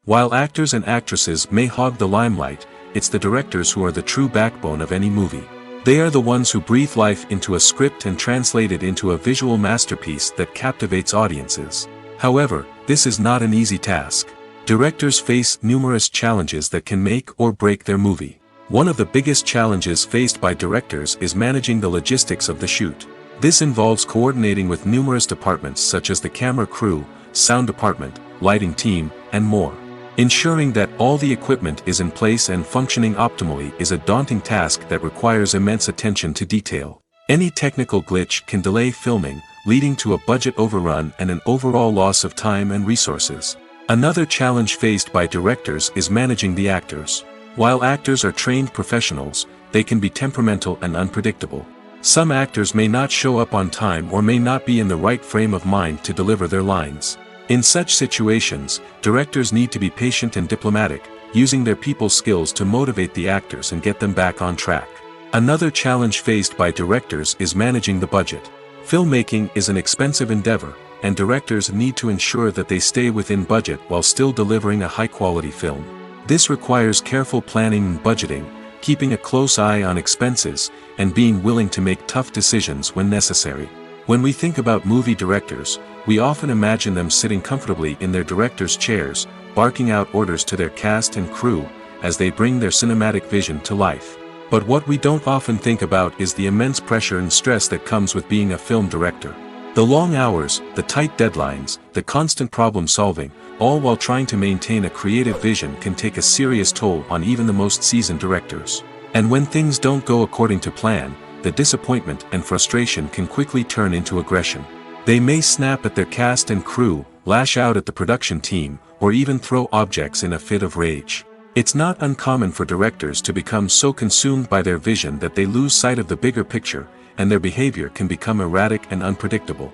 While actors and actresses may hog the limelight, it's the directors who are the true backbone of any movie. They are the ones who breathe life into a script and translate it into a visual masterpiece that captivates audiences. However, this is not an easy task. Directors face numerous challenges that can make or break their movie. One of the biggest challenges faced by directors is managing the logistics of the shoot. This involves coordinating with numerous departments such as the camera crew, sound department, lighting team, and more. Ensuring that all the equipment is in place and functioning optimally is a daunting task that requires immense attention to detail. Any technical glitch can delay filming, leading to a budget overrun and an overall loss of time and resources. Another challenge faced by directors is managing the actors. While actors are trained professionals, they can be temperamental and unpredictable. Some actors may not show up on time or may not be in the right frame of mind to deliver their lines. In such situations, directors need to be patient and diplomatic, using their people skills to motivate the actors and get them back on track. Another challenge faced by directors is managing the budget. Filmmaking is an expensive endeavor, and directors need to ensure that they stay within budget while still delivering a high-quality film. This requires careful planning and budgeting, keeping a close eye on expenses, and being willing to make tough decisions when necessary. When we think about movie directors, we often imagine them sitting comfortably in their director's chairs, barking out orders to their cast and crew, as they bring their cinematic vision to life. But what we don't often think about is the immense pressure and stress that comes with being a film director. The long hours, the tight deadlines, the constant problem solving, all while trying to maintain a creative vision can take a serious toll on even the most seasoned directors. And when things don't go according to plan, the disappointment and frustration can quickly turn into aggression. They may snap at their cast and crew, lash out at the production team, or even throw objects in a fit of rage. It's not uncommon for directors to become so consumed by their vision that they lose sight of the bigger picture, and their behavior can become erratic and unpredictable.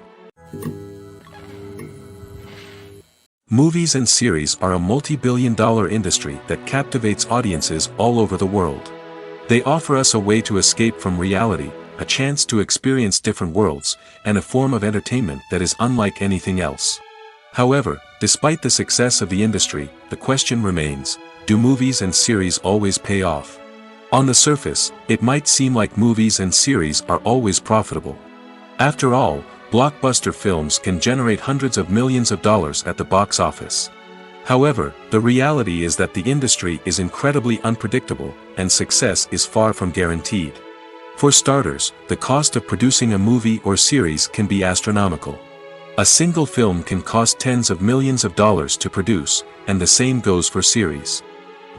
Movies and series are a multi-billion-dollar industry that captivates audiences all over the world. They offer us a way to escape from reality, a chance to experience different worlds, and a form of entertainment that is unlike anything else. However, despite the success of the industry, the question remains, do movies and series always pay off? On the surface, it might seem like movies and series are always profitable. After all, blockbuster films can generate hundreds of millions of dollars at the box office. However, the reality is that the industry is incredibly unpredictable, and success is far from guaranteed. For starters, the cost of producing a movie or series can be astronomical. A single film can cost tens of millions of dollars to produce, and the same goes for series.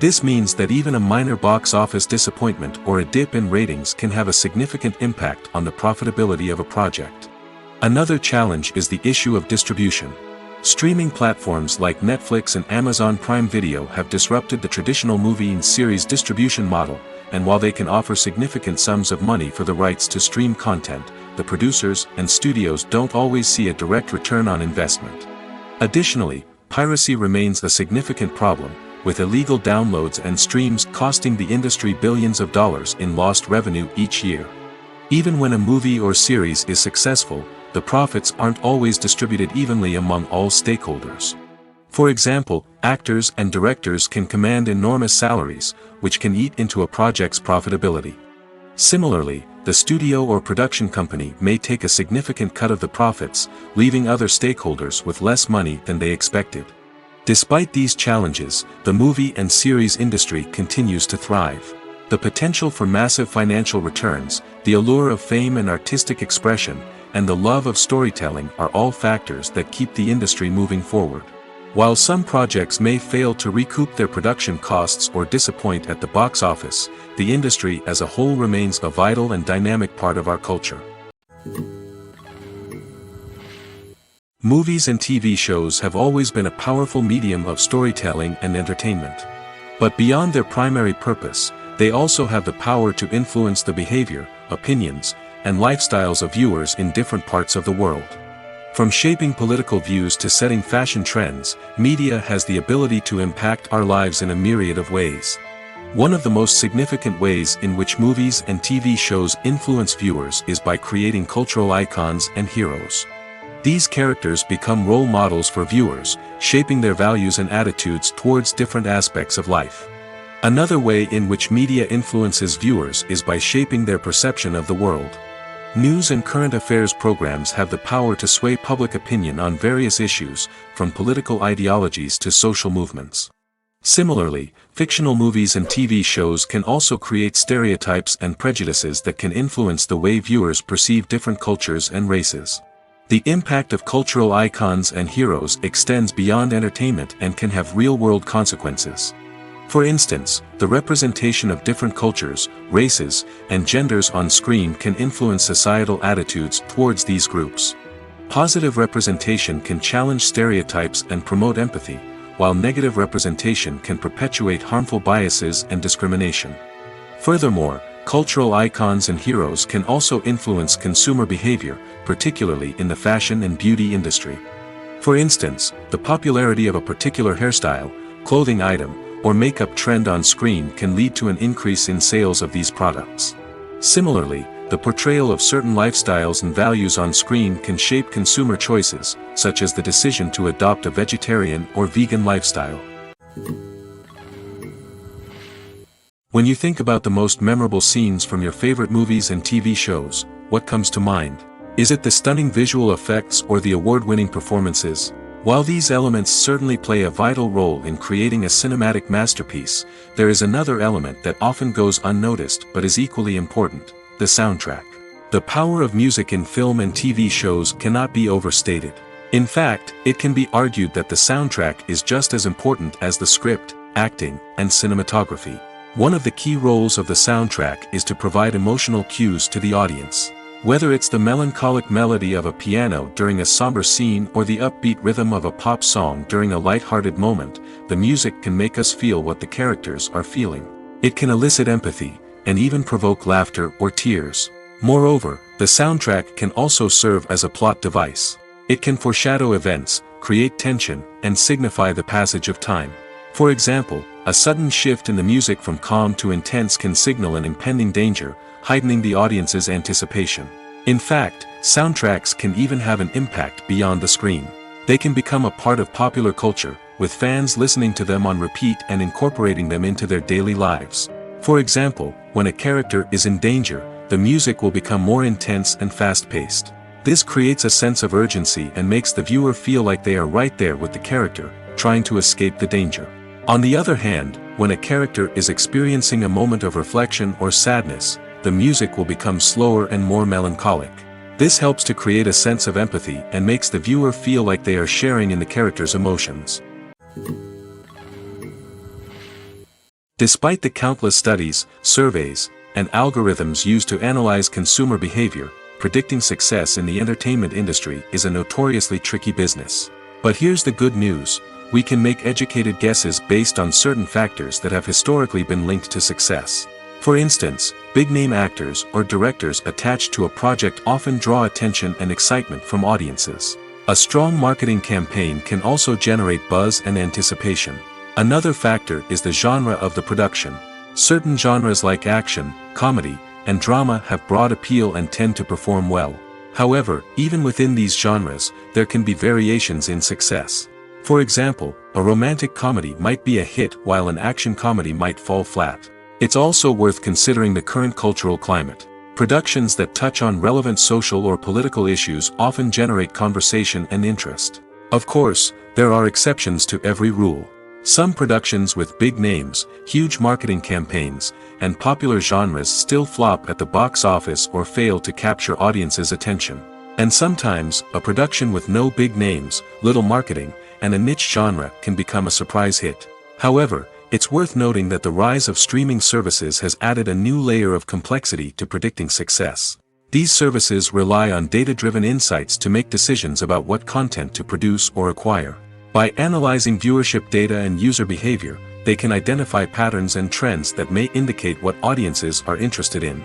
This means that even a minor box office disappointment or a dip in ratings can have a significant impact on the profitability of a project. Another challenge is the issue of distribution. Streaming platforms like Netflix and Amazon Prime Video have disrupted the traditional movie and series distribution model, and while they can offer significant sums of money for the rights to stream content, the producers and studios don't always see a direct return on investment. Additionally, piracy remains a significant problem, with illegal downloads and streams costing the industry billions of dollars in lost revenue each year. Even when a movie or series is successful, the profits aren't always distributed evenly among all stakeholders. For example, actors and directors can command enormous salaries, which can eat into a project's profitability. Similarly, the studio or production company may take a significant cut of the profits, leaving other stakeholders with less money than they expected. Despite these challenges, the movie and series industry continues to thrive. The potential for massive financial returns, the allure of fame and artistic expression, and the love of storytelling are all factors that keep the industry moving forward. While some projects may fail to recoup their production costs or disappoint at the box office, the industry as a whole remains a vital and dynamic part of our culture. Movies and TV shows have always been a powerful medium of storytelling and entertainment. But beyond their primary purpose, they also have the power to influence the behavior, opinions, and lifestyles of viewers in different parts of the world. From shaping political views to setting fashion trends, media has the ability to impact our lives in a myriad of ways. One of the most significant ways in which movies and TV shows influence viewers is by creating cultural icons and heroes. These characters become role models for viewers, shaping their values and attitudes towards different aspects of life. Another way in which media influences viewers is by shaping their perception of the world. News and current affairs programs have the power to sway public opinion on various issues, from political ideologies to social movements. Similarly, fictional movies and TV shows can also create stereotypes and prejudices that can influence the way viewers perceive different cultures and races. The impact of cultural icons and heroes extends beyond entertainment and can have real-world consequences. For instance, the representation of different cultures, races, and genders on screen can influence societal attitudes towards these groups. Positive representation can challenge stereotypes and promote empathy, while negative representation can perpetuate harmful biases and discrimination. Furthermore, cultural icons and heroes can also influence consumer behavior, particularly in the fashion and beauty industry. For instance, the popularity of a particular hairstyle, clothing item, or makeup trend on screen can lead to an increase in sales of these products. Similarly, the portrayal of certain lifestyles and values on screen can shape consumer choices, such as the decision to adopt a vegetarian or vegan lifestyle. When you think about the most memorable scenes from your favorite movies and TV shows, what comes to mind? Is it the stunning visual effects or the award-winning performances? While these elements certainly play a vital role in creating a cinematic masterpiece, there is another element that often goes unnoticed but is equally important: the soundtrack. The power of music in film and TV shows cannot be overstated. In fact, it can be argued that the soundtrack is just as important as the script, acting, and cinematography. One of the key roles of the soundtrack is to provide emotional cues to the audience. Whether it's the melancholic melody of a piano during a somber scene or the upbeat rhythm of a pop song during a light-hearted moment, the music can make us feel what the characters are feeling. It can elicit empathy, and even provoke laughter or tears. Moreover, the soundtrack can also serve as a plot device. It can foreshadow events, create tension, and signify the passage of time. For example, a sudden shift in the music from calm to intense can signal an impending danger, heightening the audience's anticipation. In fact, soundtracks can even have an impact beyond the screen. They can become a part of popular culture, with fans listening to them on repeat and incorporating them into their daily lives. For example, when a character is in danger, the music will become more intense and fast-paced. This creates a sense of urgency and makes the viewer feel like they are right there with the character, trying to escape the danger. On the other hand, when a character is experiencing a moment of reflection or sadness, the music will become slower and more melancholic. This helps to create a sense of empathy and makes the viewer feel like they are sharing in the character's emotions. Despite the countless studies, surveys, and algorithms used to analyze consumer behavior, predicting success in the entertainment industry is a notoriously tricky business. But here's the good news: we can make educated guesses based on certain factors that have historically been linked to success. For instance, big-name actors or directors attached to a project often draw attention and excitement from audiences. A strong marketing campaign can also generate buzz and anticipation. Another factor is the genre of the production. Certain genres like action, comedy, and drama have broad appeal and tend to perform well. However, even within these genres, there can be variations in success. For example, a romantic comedy might be a hit while an action comedy might fall flat. It's also worth considering the current cultural climate. Productions that touch on relevant social or political issues often generate conversation and interest. Of course, there are exceptions to every rule. Some productions with big names, huge marketing campaigns, and popular genres still flop at the box office or fail to capture audiences' attention. And sometimes, a production with no big names, little marketing, and a niche genre can become a surprise hit. However, it's worth noting that the rise of streaming services has added a new layer of complexity to predicting success. These services rely on data-driven insights to make decisions about what content to produce or acquire. By analyzing viewership data and user behavior, they can identify patterns and trends that may indicate what audiences are interested in.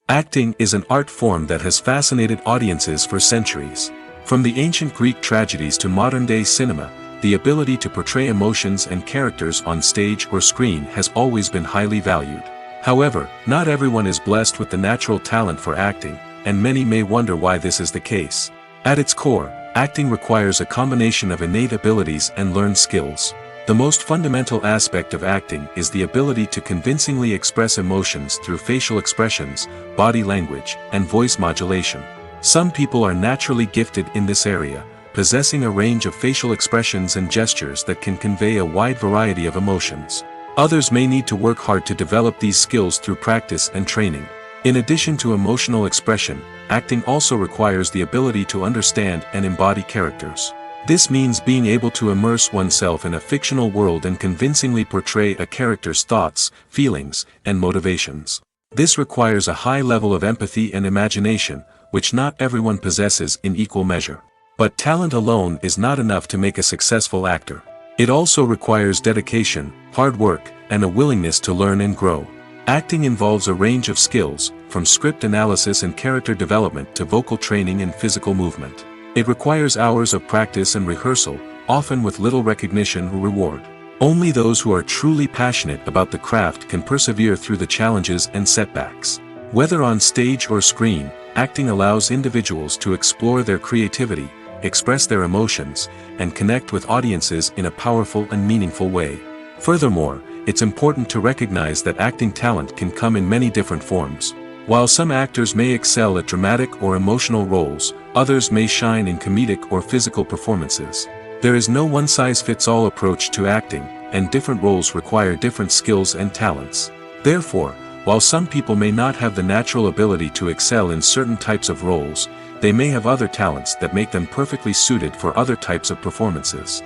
Acting is an art form that has fascinated audiences for centuries. From the ancient Greek tragedies to modern-day cinema, the ability to portray emotions and characters on stage or screen has always been highly valued. However, not everyone is blessed with the natural talent for acting, and many may wonder why this is the case. At its core, acting requires a combination of innate abilities and learned skills. The most fundamental aspect of acting is the ability to convincingly express emotions through facial expressions, body language, and voice modulation. Some people are naturally gifted in this area, possessing a range of facial expressions and gestures that can convey a wide variety of emotions. Others may need to work hard to develop these skills through practice and training. In addition to emotional expression, acting also requires the ability to understand and embody characters. This means being able to immerse oneself in a fictional world and convincingly portray a character's thoughts, feelings, and motivations. This requires a high level of empathy and imagination, which not everyone possesses in equal measure. But talent alone is not enough to make a successful actor. It also requires dedication, hard work, and a willingness to learn and grow. Acting involves a range of skills, from script analysis and character development to vocal training and physical movement. It requires hours of practice and rehearsal, often with little recognition or reward. Only those who are truly passionate about the craft can persevere through the challenges and setbacks. Whether on stage or screen, acting allows individuals to explore their creativity, express their emotions, and connect with audiences in a powerful and meaningful way. Furthermore, it's important to recognize that acting talent can come in many different forms. While some actors may excel at dramatic or emotional roles, others may shine in comedic or physical performances. There is no one-size-fits-all approach to acting, and different roles require different skills and talents. Therefore, while some people may not have the natural ability to excel in certain types of roles, they may have other talents that make them perfectly suited for other types of performances.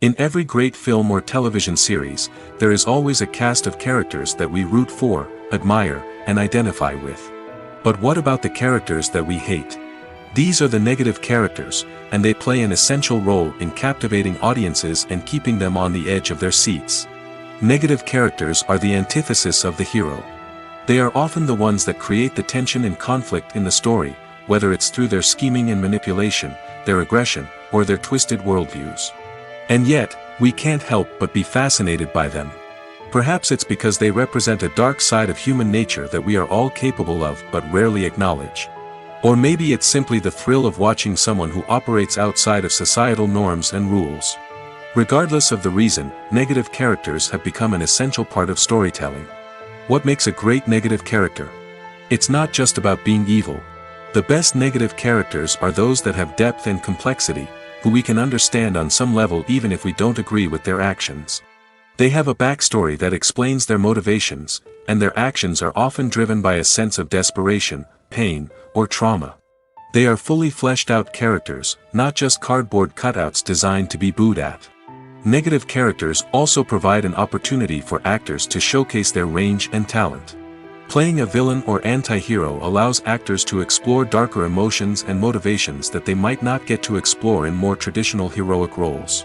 In every great film or television series, there is always a cast of characters that we root for, admire, and identify with. But what about the characters that we hate? These are the negative characters, and they play an essential role in captivating audiences and keeping them on the edge of their seats. Negative characters are the antithesis of the hero. They are often the ones that create the tension and conflict in the story, whether it's through their scheming and manipulation, their aggression, or their twisted worldviews. And yet, we can't help but be fascinated by them. Perhaps it's because they represent a dark side of human nature that we are all capable of but rarely acknowledge. Or maybe it's simply the thrill of watching someone who operates outside of societal norms and rules. Regardless of the reason, negative characters have become an essential part of storytelling. What makes a great negative character? It's not just about being evil. The best negative characters are those that have depth and complexity, who we can understand on some level even if we don't agree with their actions. They have a backstory that explains their motivations, and their actions are often driven by a sense of desperation, pain, or trauma. They are fully fleshed out characters, not just cardboard cutouts designed to be booed at. Negative characters also provide an opportunity for actors to showcase their range and talent. Playing a villain or anti-hero allows actors to explore darker emotions and motivations that they might not get to explore in more traditional heroic roles.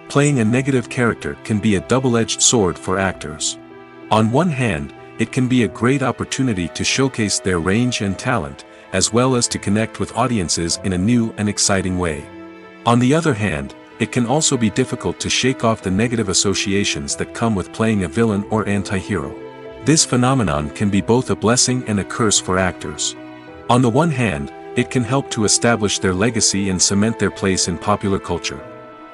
Playing a negative character can be a double-edged sword for actors. On one hand, it can be a great opportunity to showcase their range and talent, as well as to connect with audiences in a new and exciting way. On the other hand, it can also be difficult to shake off the negative associations that come with playing a villain or anti-hero. This phenomenon can be both a blessing and a curse for actors. On the one hand, it can help to establish their legacy and cement their place in popular culture.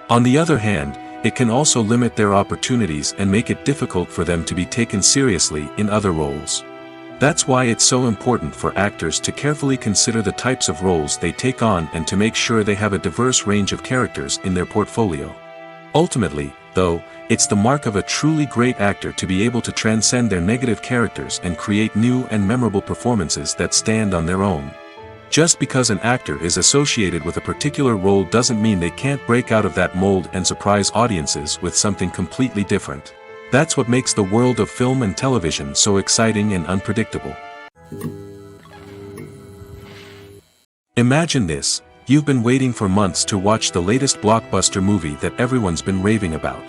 On the other hand, it can also limit their opportunities and make it difficult for them to be taken seriously in other roles. That's why it's so important for actors to carefully consider the types of roles they take on and to make sure they have a diverse range of characters in their portfolio. Ultimately, though, it's the mark of a truly great actor to be able to transcend their negative characters and create new and memorable performances that stand on their own. Just because an actor is associated with a particular role doesn't mean they can't break out of that mold and surprise audiences with something completely different. That's what makes the world of film and television so exciting and unpredictable. Imagine this: you've been waiting for months to watch the latest blockbuster movie that everyone's been raving about.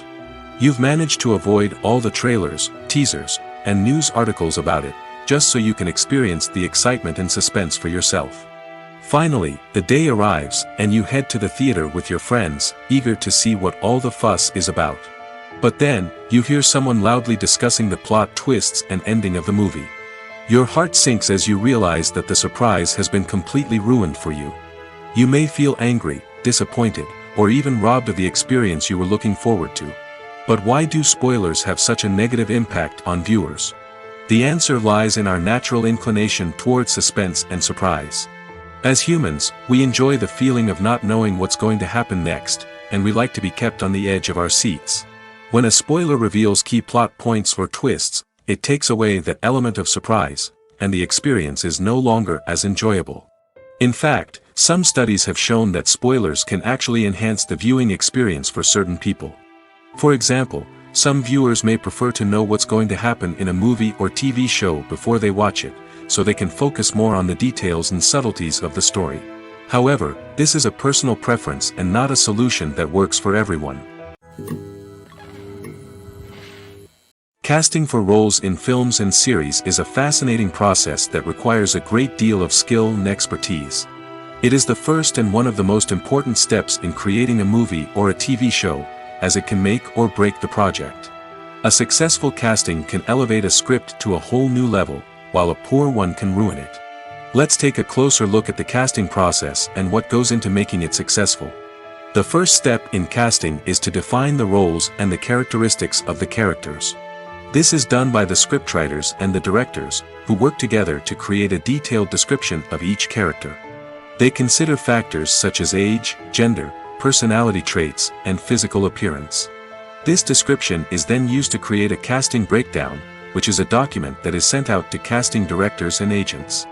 You've managed to avoid all the trailers, teasers, and news articles about it, just so you can experience the excitement and suspense for yourself. Finally, the day arrives, and you head to the theater with your friends, eager to see what all the fuss is about. But then, you hear someone loudly discussing the plot twists and ending of the movie. Your heart sinks as you realize that the surprise has been completely ruined for you. You may feel angry, disappointed, or even robbed of the experience you were looking forward to. But why do spoilers have such a negative impact on viewers? The answer lies in our natural inclination toward suspense and surprise. As humans, we enjoy the feeling of not knowing what's going to happen next, and we like to be kept on the edge of our seats. When a spoiler reveals key plot points or twists, it takes away that element of surprise, and the experience is no longer as enjoyable. In fact, some studies have shown that spoilers can actually enhance the viewing experience for certain people. For example, some viewers may prefer to know what's going to happen in a movie or TV show before they watch it, so they can focus more on the details and subtleties of the story. However, this is a personal preference and not a solution that works for everyone. Casting for roles in films and series is a fascinating process that requires a great deal of skill and expertise. It is the first and one of the most important steps in creating a movie or a TV show, as it can make or break the project. A successful casting can elevate a script to a whole new level, while a poor one can ruin it. Let's take a closer look at the casting process and what goes into making it successful. The first step in casting is to define the roles and the characteristics of the characters. This is done by the scriptwriters and the directors, who work together to create a detailed description of each character. They consider factors such as age, gender, personality traits, and physical appearance. This description is then used to create a casting breakdown, which is a document that is sent out to casting directors and agents.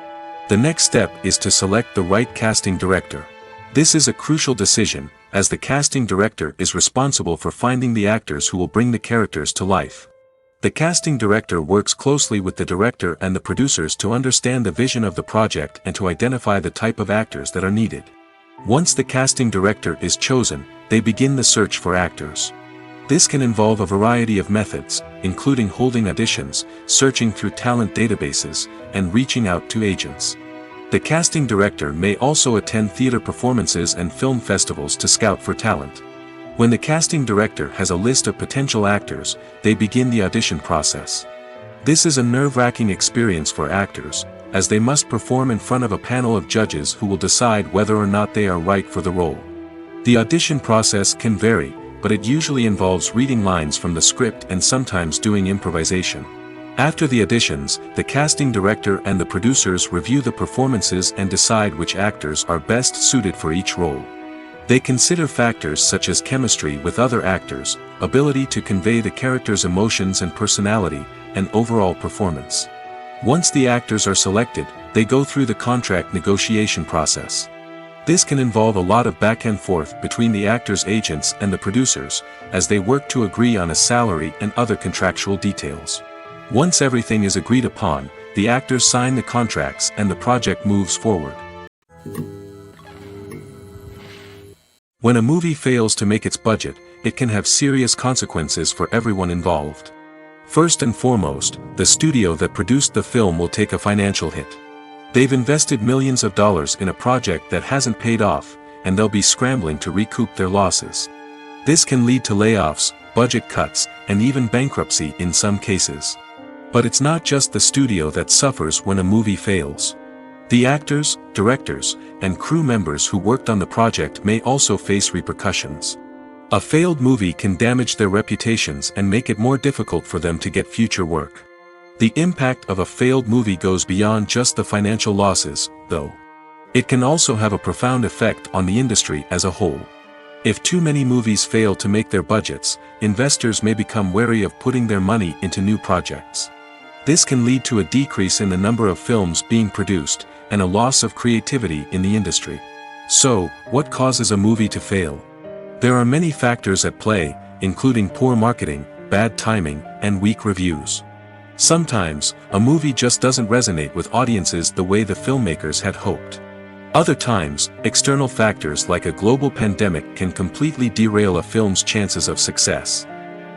The next step is to select the right casting director. This is a crucial decision, as the casting director is responsible for finding the actors who will bring the characters to life. The casting director works closely with the director and the producers to understand the vision of the project and to identify the type of actors that are needed. Once the casting director is chosen, they begin the search for actors. This can involve a variety of methods, including holding auditions, searching through talent databases, and reaching out to agents. The casting director may also attend theater performances and film festivals to scout for talent. When the casting director has a list of potential actors, they begin the audition process. This is a nerve-wracking experience for actors, as they must perform in front of a panel of judges who will decide whether or not they are right for the role. The audition process can vary, but it usually involves reading lines from the script and sometimes doing improvisation. After the auditions, the casting director and the producers review the performances and decide which actors are best suited for each role. They consider factors such as chemistry with other actors, ability to convey the character's emotions and personality, and overall performance. Once the actors are selected, they go through the contract negotiation process. This can involve a lot of back and forth between the actors' agents and the producers, as they work to agree on a salary and other contractual details. Once everything is agreed upon, the actors sign the contracts and the project moves forward. When a movie fails to make its budget, it can have serious consequences for everyone involved. First and foremost, the studio that produced the film will take a financial hit. They've invested millions of dollars in a project that hasn't paid off, and they'll be scrambling to recoup their losses. This can lead to layoffs, budget cuts, and even bankruptcy in some cases. But it's not just the studio that suffers when a movie fails. The actors, directors, and crew members who worked on the project may also face repercussions. A failed movie can damage their reputations and make it more difficult for them to get future work. The impact of a failed movie goes beyond just the financial losses, though. It can also have a profound effect on the industry as a whole. If too many movies fail to make their budgets, investors may become wary of putting their money into new projects. This can lead to a decrease in the number of films being produced, and a loss of creativity in the industry. So, what causes a movie to fail? There are many factors at play, including poor marketing, bad timing, and weak reviews. Sometimes, a movie just doesn't resonate with audiences the way the filmmakers had hoped. Other times, external factors like a global pandemic can completely derail a film's chances of success.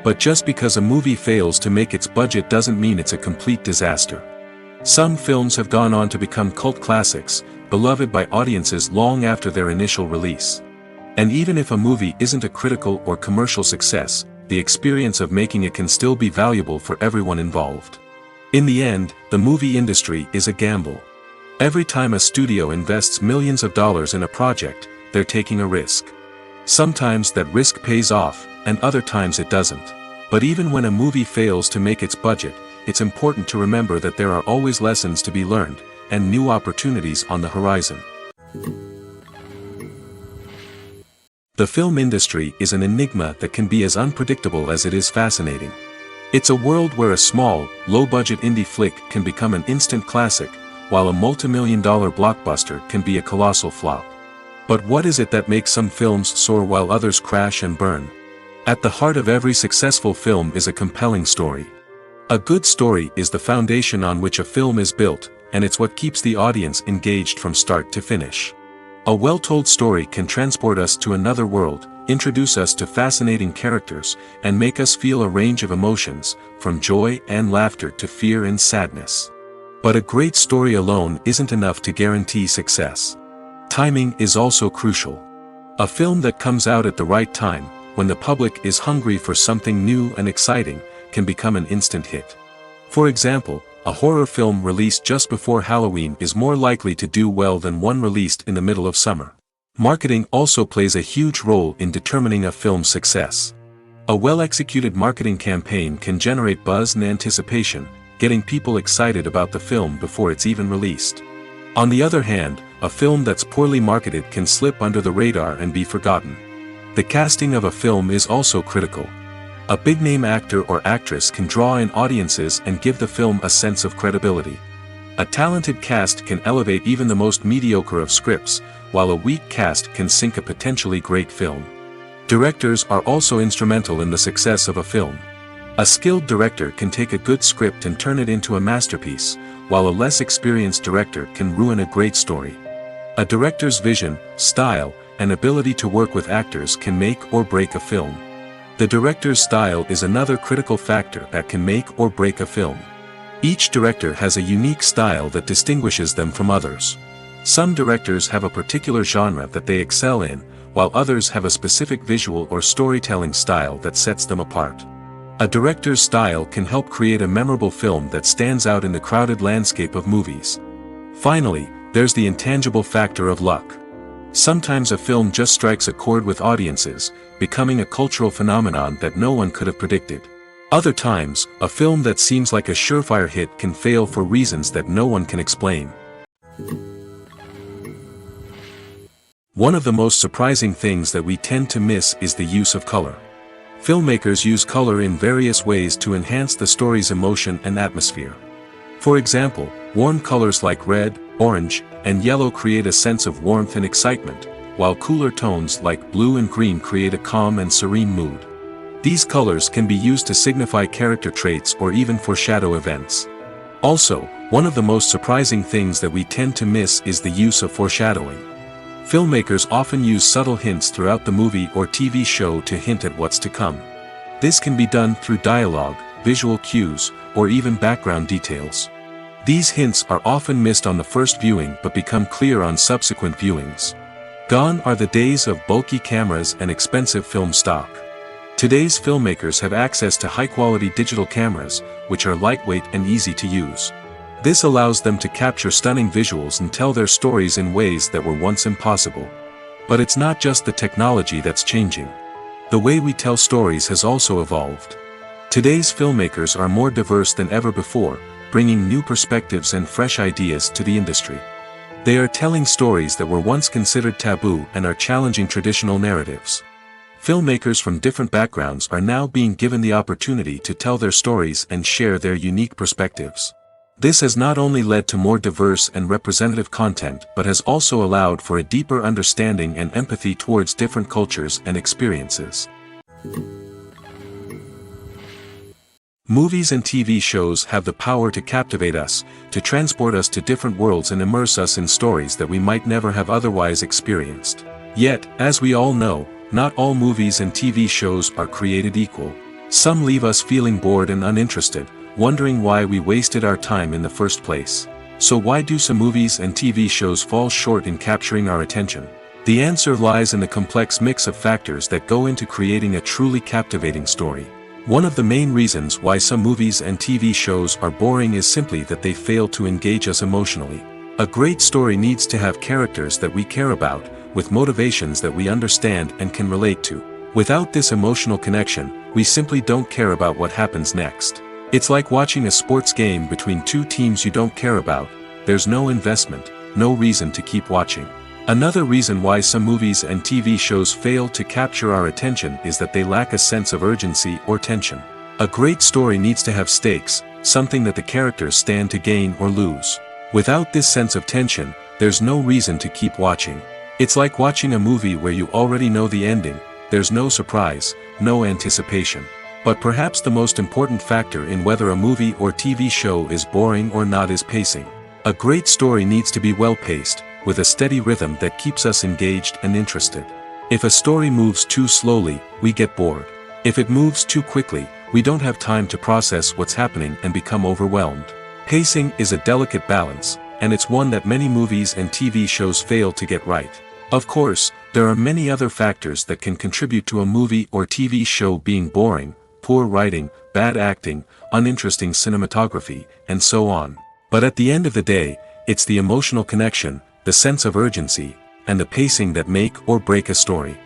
But just because a movie fails to make its budget doesn't mean it's a complete disaster. Some films have gone on to become cult classics, beloved by audiences long after their initial release. And even if a movie isn't a critical or commercial success, the experience of making it can still be valuable for everyone involved. In the end, the movie industry is a gamble. Every time a studio invests millions of dollars in a project, they're taking a risk. Sometimes that risk pays off, and other times it doesn't. But even when a movie fails to make its budget, it's important to remember that there are always lessons to be learned, and new opportunities on the horizon. The film industry is an enigma that can be as unpredictable as it is fascinating. It's a world where a small, low-budget indie flick can become an instant classic, while a multi-million-dollar blockbuster can be a colossal flop. But what is it that makes some films soar while others crash and burn? At the heart of every successful film is a compelling story. A good story is the foundation on which a film is built, and it's what keeps the audience engaged from start to finish. A well-told story can transport us to another world, introduce us to fascinating characters, and make us feel a range of emotions, from joy and laughter to fear and sadness. But a great story alone isn't enough to guarantee success. Timing is also crucial. A film that comes out at the right time, when the public is hungry for something new and exciting, can become an instant hit. For example, a horror film released just before Halloween is more likely to do well than one released in the middle of summer. Marketing also plays a huge role in determining a film's success. A well-executed marketing campaign can generate buzz and anticipation, getting people excited about the film before it's even released. On the other hand, a film that's poorly marketed can slip under the radar and be forgotten. The casting of a film is also critical. A big-name actor or actress can draw in audiences and give the film a sense of credibility. A talented cast can elevate even the most mediocre of scripts, while a weak cast can sink a potentially great film. Directors are also instrumental in the success of a film. A skilled director can take a good script and turn it into a masterpiece, while a less experienced director can ruin a great story. A director's vision, style, and ability to work with actors can make or break a film. The director's style is another critical factor that can make or break a film. Each director has a unique style that distinguishes them from others. Some directors have a particular genre that they excel in, while others have a specific visual or storytelling style that sets them apart. A director's style can help create a memorable film that stands out in the crowded landscape of movies. Finally, there's the intangible factor of luck. Sometimes a film just strikes a chord with audiences, becoming a cultural phenomenon that no one could have predicted. Other times, a film that seems like a surefire hit can fail for reasons that no one can explain. One of the most surprising things that we tend to miss is the use of color. Filmmakers use color in various ways to enhance the story's emotion and atmosphere. For example, warm colors like red, orange, and yellow create a sense of warmth and excitement, while cooler tones like blue and green create a calm and serene mood. These colors can be used to signify character traits or even foreshadow events. Also, one of the most surprising things that we tend to miss is the use of foreshadowing. Filmmakers often use subtle hints throughout the movie or TV show to hint at what's to come. This can be done through dialogue, visual cues, or even background details. These hints are often missed on the first viewing but become clear on subsequent viewings. Gone are the days of bulky cameras and expensive film stock. Today's filmmakers have access to high-quality digital cameras, which are lightweight and easy to use. This allows them to capture stunning visuals and tell their stories in ways that were once impossible. But it's not just the technology that's changing. The way we tell stories has also evolved. Today's filmmakers are more diverse than ever before, bringing new perspectives and fresh ideas to the industry. They are telling stories that were once considered taboo and are challenging traditional narratives. Filmmakers from different backgrounds are now being given the opportunity to tell their stories and share their unique perspectives. This has not only led to more diverse and representative content but has also allowed for a deeper understanding and empathy towards different cultures and experiences. Movies and TV shows have the power to captivate us, to transport us to different worlds and immerse us in stories that we might never have otherwise experienced. Yet, as we all know, not all movies and TV shows are created equal. Some leave us feeling bored and uninterested, wondering why we wasted our time in the first place. So why do some movies and TV shows fall short in capturing our attention? The answer lies in the complex mix of factors that go into creating a truly captivating story. One of the main reasons why some movies and TV shows are boring is simply that they fail to engage us emotionally. A great story needs to have characters that we care about, with motivations that we understand and can relate to. Without this emotional connection, we simply don't care about what happens next. It's like watching a sports game between two teams you don't care about. There's no investment, no reason to keep watching. Another reason why some movies and TV shows fail to capture our attention is that they lack a sense of urgency or tension. A great story needs to have stakes, something that the characters stand to gain or lose. Without this sense of tension, there's no reason to keep watching. It's like watching a movie where you already know the ending. There's no surprise, no anticipation. But perhaps the most important factor in whether a movie or TV show is boring or not is pacing. A great story needs to be well-paced, with a steady rhythm that keeps us engaged and interested. If a story moves too slowly, we get bored. If it moves too quickly, we don't have time to process what's happening and become overwhelmed. Pacing is a delicate balance, and it's one that many movies and TV shows fail to get right. Of course, there are many other factors that can contribute to a movie or TV show being boring: poor writing, bad acting, uninteresting cinematography, and so on. But at the end of the day, it's the emotional connection, the sense of urgency, and the pacing that make or break a story.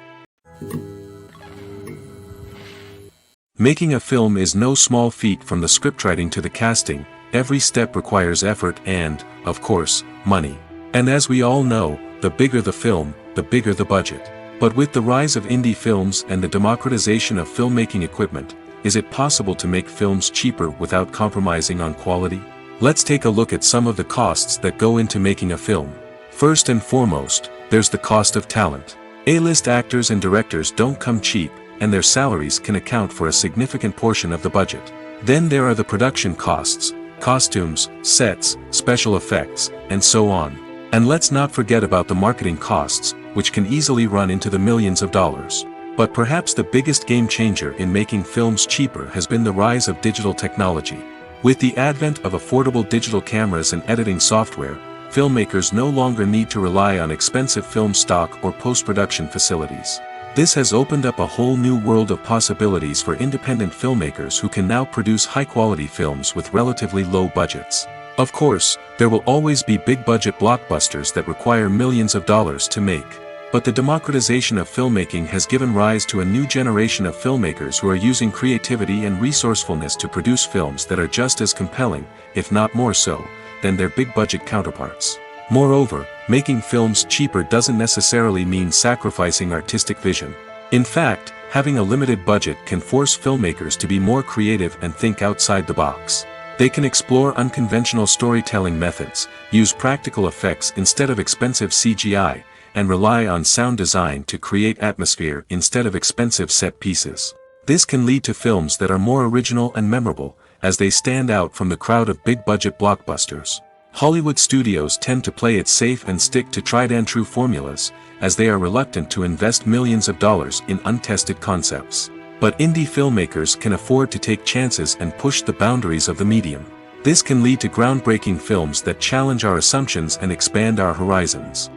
Making a film is no small feat. From the scriptwriting to the casting, every step requires effort and, of course, money. And as we all know, the bigger the film, the bigger the budget. But with the rise of indie films and the democratization of filmmaking equipment, is it possible to make films cheaper without compromising on quality? Let's take a look at some of the costs that go into making a film. First and foremost, there's the cost of talent. A-list actors and directors don't come cheap, and their salaries can account for a significant portion of the budget. Then there are the production costs: costumes, sets, special effects, and so on. And let's not forget about the marketing costs, which can easily run into the millions of dollars. But perhaps the biggest game changer in making films cheaper has been the rise of digital technology. With the advent of affordable digital cameras and editing software, filmmakers no longer need to rely on expensive film stock or post-production facilities. This has opened up a whole new world of possibilities for independent filmmakers who can now produce high-quality films with relatively low budgets. Of course, there will always be big-budget blockbusters that require millions of dollars to make. But the democratization of filmmaking has given rise to a new generation of filmmakers who are using creativity and resourcefulness to produce films that are just as compelling, if not more so, than their big-budget counterparts. Moreover, making films cheaper doesn't necessarily mean sacrificing artistic vision. In fact, having a limited budget can force filmmakers to be more creative and think outside the box. They can explore unconventional storytelling methods, use practical effects instead of expensive CGI, and rely on sound design to create atmosphere instead of expensive set pieces. This can lead to films that are more original and memorable, as they stand out from the crowd of big-budget blockbusters. Hollywood studios tend to play it safe and stick to tried-and-true formulas, as they are reluctant to invest millions of dollars in untested concepts. But indie filmmakers can afford to take chances and push the boundaries of the medium. This can lead to groundbreaking films that challenge our assumptions and expand our horizons.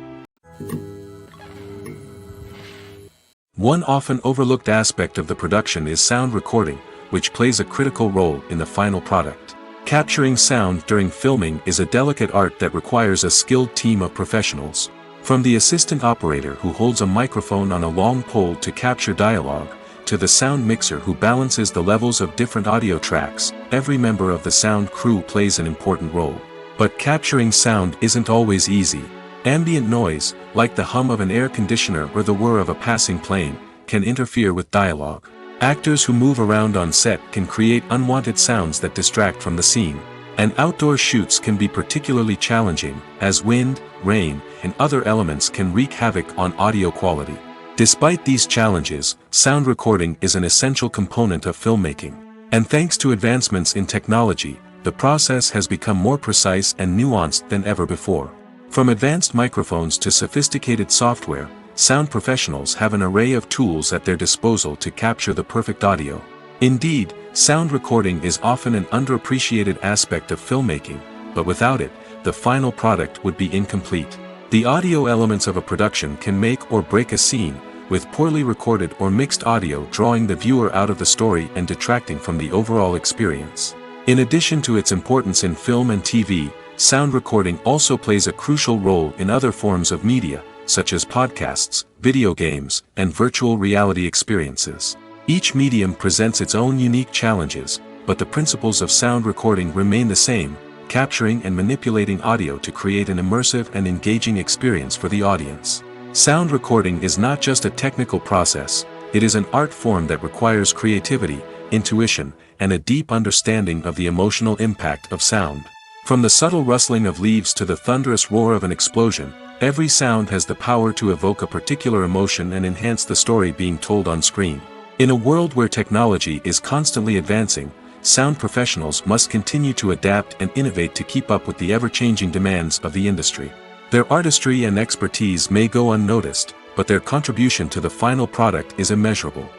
One often overlooked aspect of the production is sound recording, which plays a critical role in the final product. Capturing sound during filming is a delicate art that requires a skilled team of professionals. From the assistant operator who holds a microphone on a long pole to capture dialogue, to the sound mixer who balances the levels of different audio tracks, every member of the sound crew plays an important role. But capturing sound isn't always easy. Ambient noise, like the hum of an air conditioner or the whir of a passing plane, can interfere with dialogue. Actors who move around on set can create unwanted sounds that distract from the scene. And outdoor shoots can be particularly challenging, as wind, rain, and other elements can wreak havoc on audio quality. Despite these challenges, sound recording is an essential component of filmmaking. And thanks to advancements in technology, the process has become more precise and nuanced than ever before. From advanced microphones to sophisticated software, sound professionals have an array of tools at their disposal to capture the perfect audio. Indeed, sound recording is often an underappreciated aspect of filmmaking, but without it, the final product would be incomplete. The audio elements of a production can make or break a scene, with poorly recorded or mixed audio drawing the viewer out of the story and detracting from the overall experience. In addition to its importance in film and TV, sound recording also plays a crucial role in other forms of media, such as podcasts, video games, and virtual reality experiences. Each medium presents its own unique challenges, but the principles of sound recording remain the same: capturing and manipulating audio to create an immersive and engaging experience for the audience. Sound recording is not just a technical process, it is an art form that requires creativity, intuition, and a deep understanding of the emotional impact of sound. From the subtle rustling of leaves to the thunderous roar of an explosion, every sound has the power to evoke a particular emotion and enhance the story being told on screen. In a world where technology is constantly advancing, sound professionals must continue to adapt and innovate to keep up with the ever-changing demands of the industry. Their artistry and expertise may go unnoticed, but their contribution to the final product is immeasurable.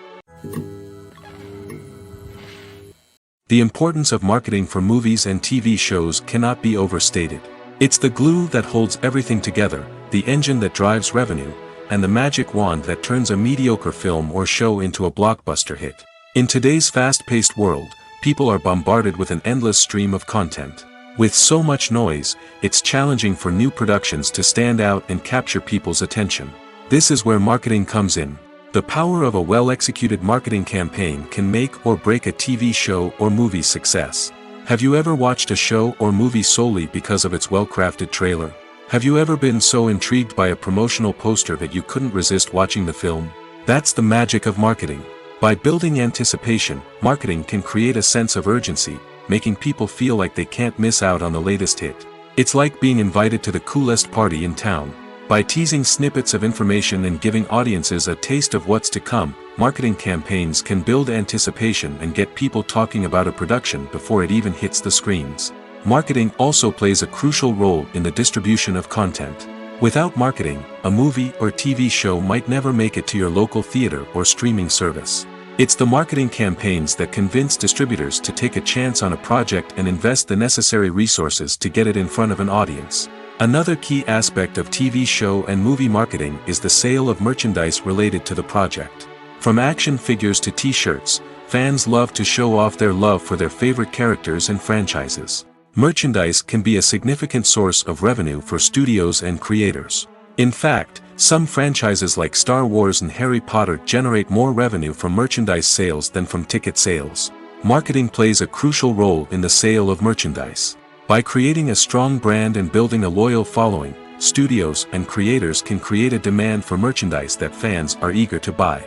The importance of marketing for movies and TV shows cannot be overstated. It's the glue that holds everything together, the engine that drives revenue, and the magic wand that turns a mediocre film or show into a blockbuster hit. In today's fast-paced world, people are bombarded with an endless stream of content. With so much noise, it's challenging for new productions to stand out and capture people's attention. This is where marketing comes in. The power of a well-executed marketing campaign can make or break a TV show or movie's success. Have you ever watched a show or movie solely because of its well-crafted trailer? Have you ever been so intrigued by a promotional poster that you couldn't resist watching the film? That's the magic of marketing. By building anticipation, marketing can create a sense of urgency, making people feel like they can't miss out on the latest hit. It's like being invited to the coolest party in town. By teasing snippets of information and giving audiences a taste of what's to come, marketing campaigns can build anticipation and get people talking about a production before it even hits the screens. Marketing also plays a crucial role in the distribution of content. Without marketing, a movie or TV show might never make it to your local theater or streaming service. It's the marketing campaigns that convince distributors to take a chance on a project and invest the necessary resources to get it in front of an audience. Another key aspect of TV show and movie marketing is the sale of merchandise related to the project. From action figures to t-shirts, fans love to show off their love for their favorite characters and franchises. Merchandise can be a significant source of revenue for studios and creators. In fact, some franchises like Star Wars and Harry Potter generate more revenue from merchandise sales than from ticket sales. Marketing plays a crucial role in the sale of merchandise. By creating a strong brand and building a loyal following, studios and creators can create a demand for merchandise that fans are eager to buy.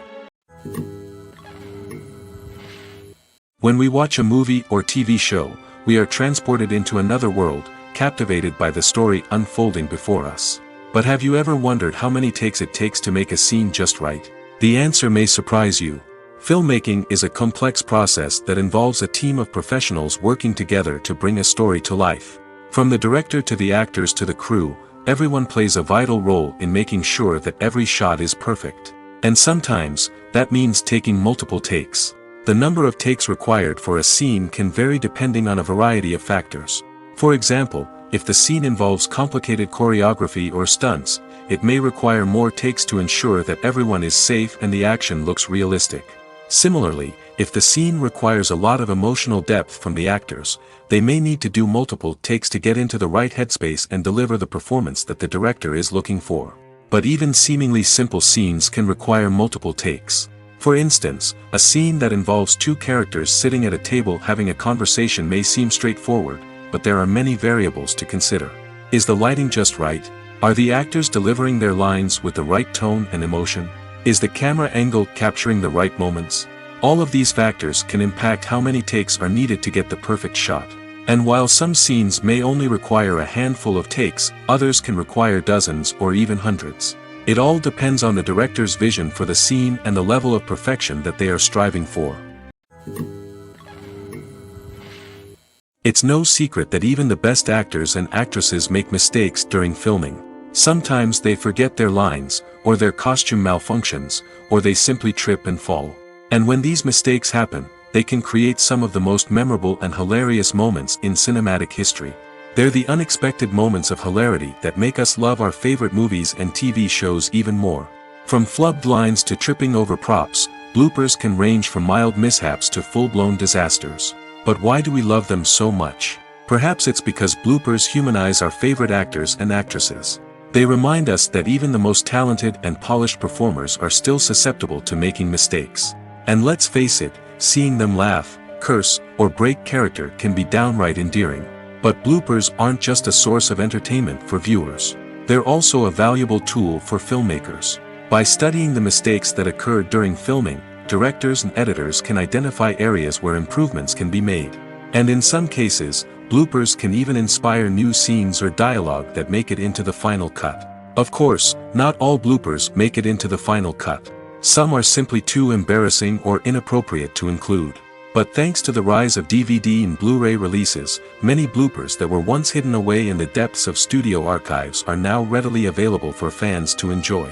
When we watch a movie or TV show, we are transported into another world, captivated by the story unfolding before us. But have you ever wondered how many takes it takes to make a scene just right? The answer may surprise you. Filmmaking is a complex process that involves a team of professionals working together to bring a story to life. From the director to the actors to the crew, everyone plays a vital role in making sure that every shot is perfect. And sometimes, that means taking multiple takes. The number of takes required for a scene can vary depending on a variety of factors. For example, if the scene involves complicated choreography or stunts, it may require more takes to ensure that everyone is safe and the action looks realistic. Similarly, if the scene requires a lot of emotional depth from the actors, they may need to do multiple takes to get into the right headspace and deliver the performance that the director is looking for. But even seemingly simple scenes can require multiple takes. For instance, a scene that involves two characters sitting at a table having a conversation may seem straightforward, but there are many variables to consider. Is the lighting just right? Are the actors delivering their lines with the right tone and emotion? Is the camera angle capturing the right moments? All of these factors can impact how many takes are needed to get the perfect shot. And while some scenes may only require a handful of takes, others can require dozens or even hundreds. It all depends on the director's vision for the scene and the level of perfection that they are striving for. It's no secret that even the best actors and actresses make mistakes during filming. Sometimes they forget their lines, or their costume malfunctions, or they simply trip and fall. And when these mistakes happen, they can create some of the most memorable and hilarious moments in cinematic history. They're the unexpected moments of hilarity that make us love our favorite movies and TV shows even more. From flubbed lines to tripping over props, bloopers can range from mild mishaps to full-blown disasters. But why do we love them so much? Perhaps it's because bloopers humanize our favorite actors and actresses. They remind us that even the most talented and polished performers are still susceptible to making mistakes. And let's face it, seeing them laugh, curse, or break character can be downright endearing. But bloopers aren't just a source of entertainment for viewers. They're also a valuable tool for filmmakers. By studying the mistakes that occurred during filming, directors and editors can identify areas where improvements can be made. And in some cases, bloopers can even inspire new scenes or dialogue that make it into the final cut. Of course, not all bloopers make it into the final cut. Some are simply too embarrassing or inappropriate to include. But thanks to the rise of DVD and Blu-ray releases, many bloopers that were once hidden away in the depths of studio archives are now readily available for fans to enjoy.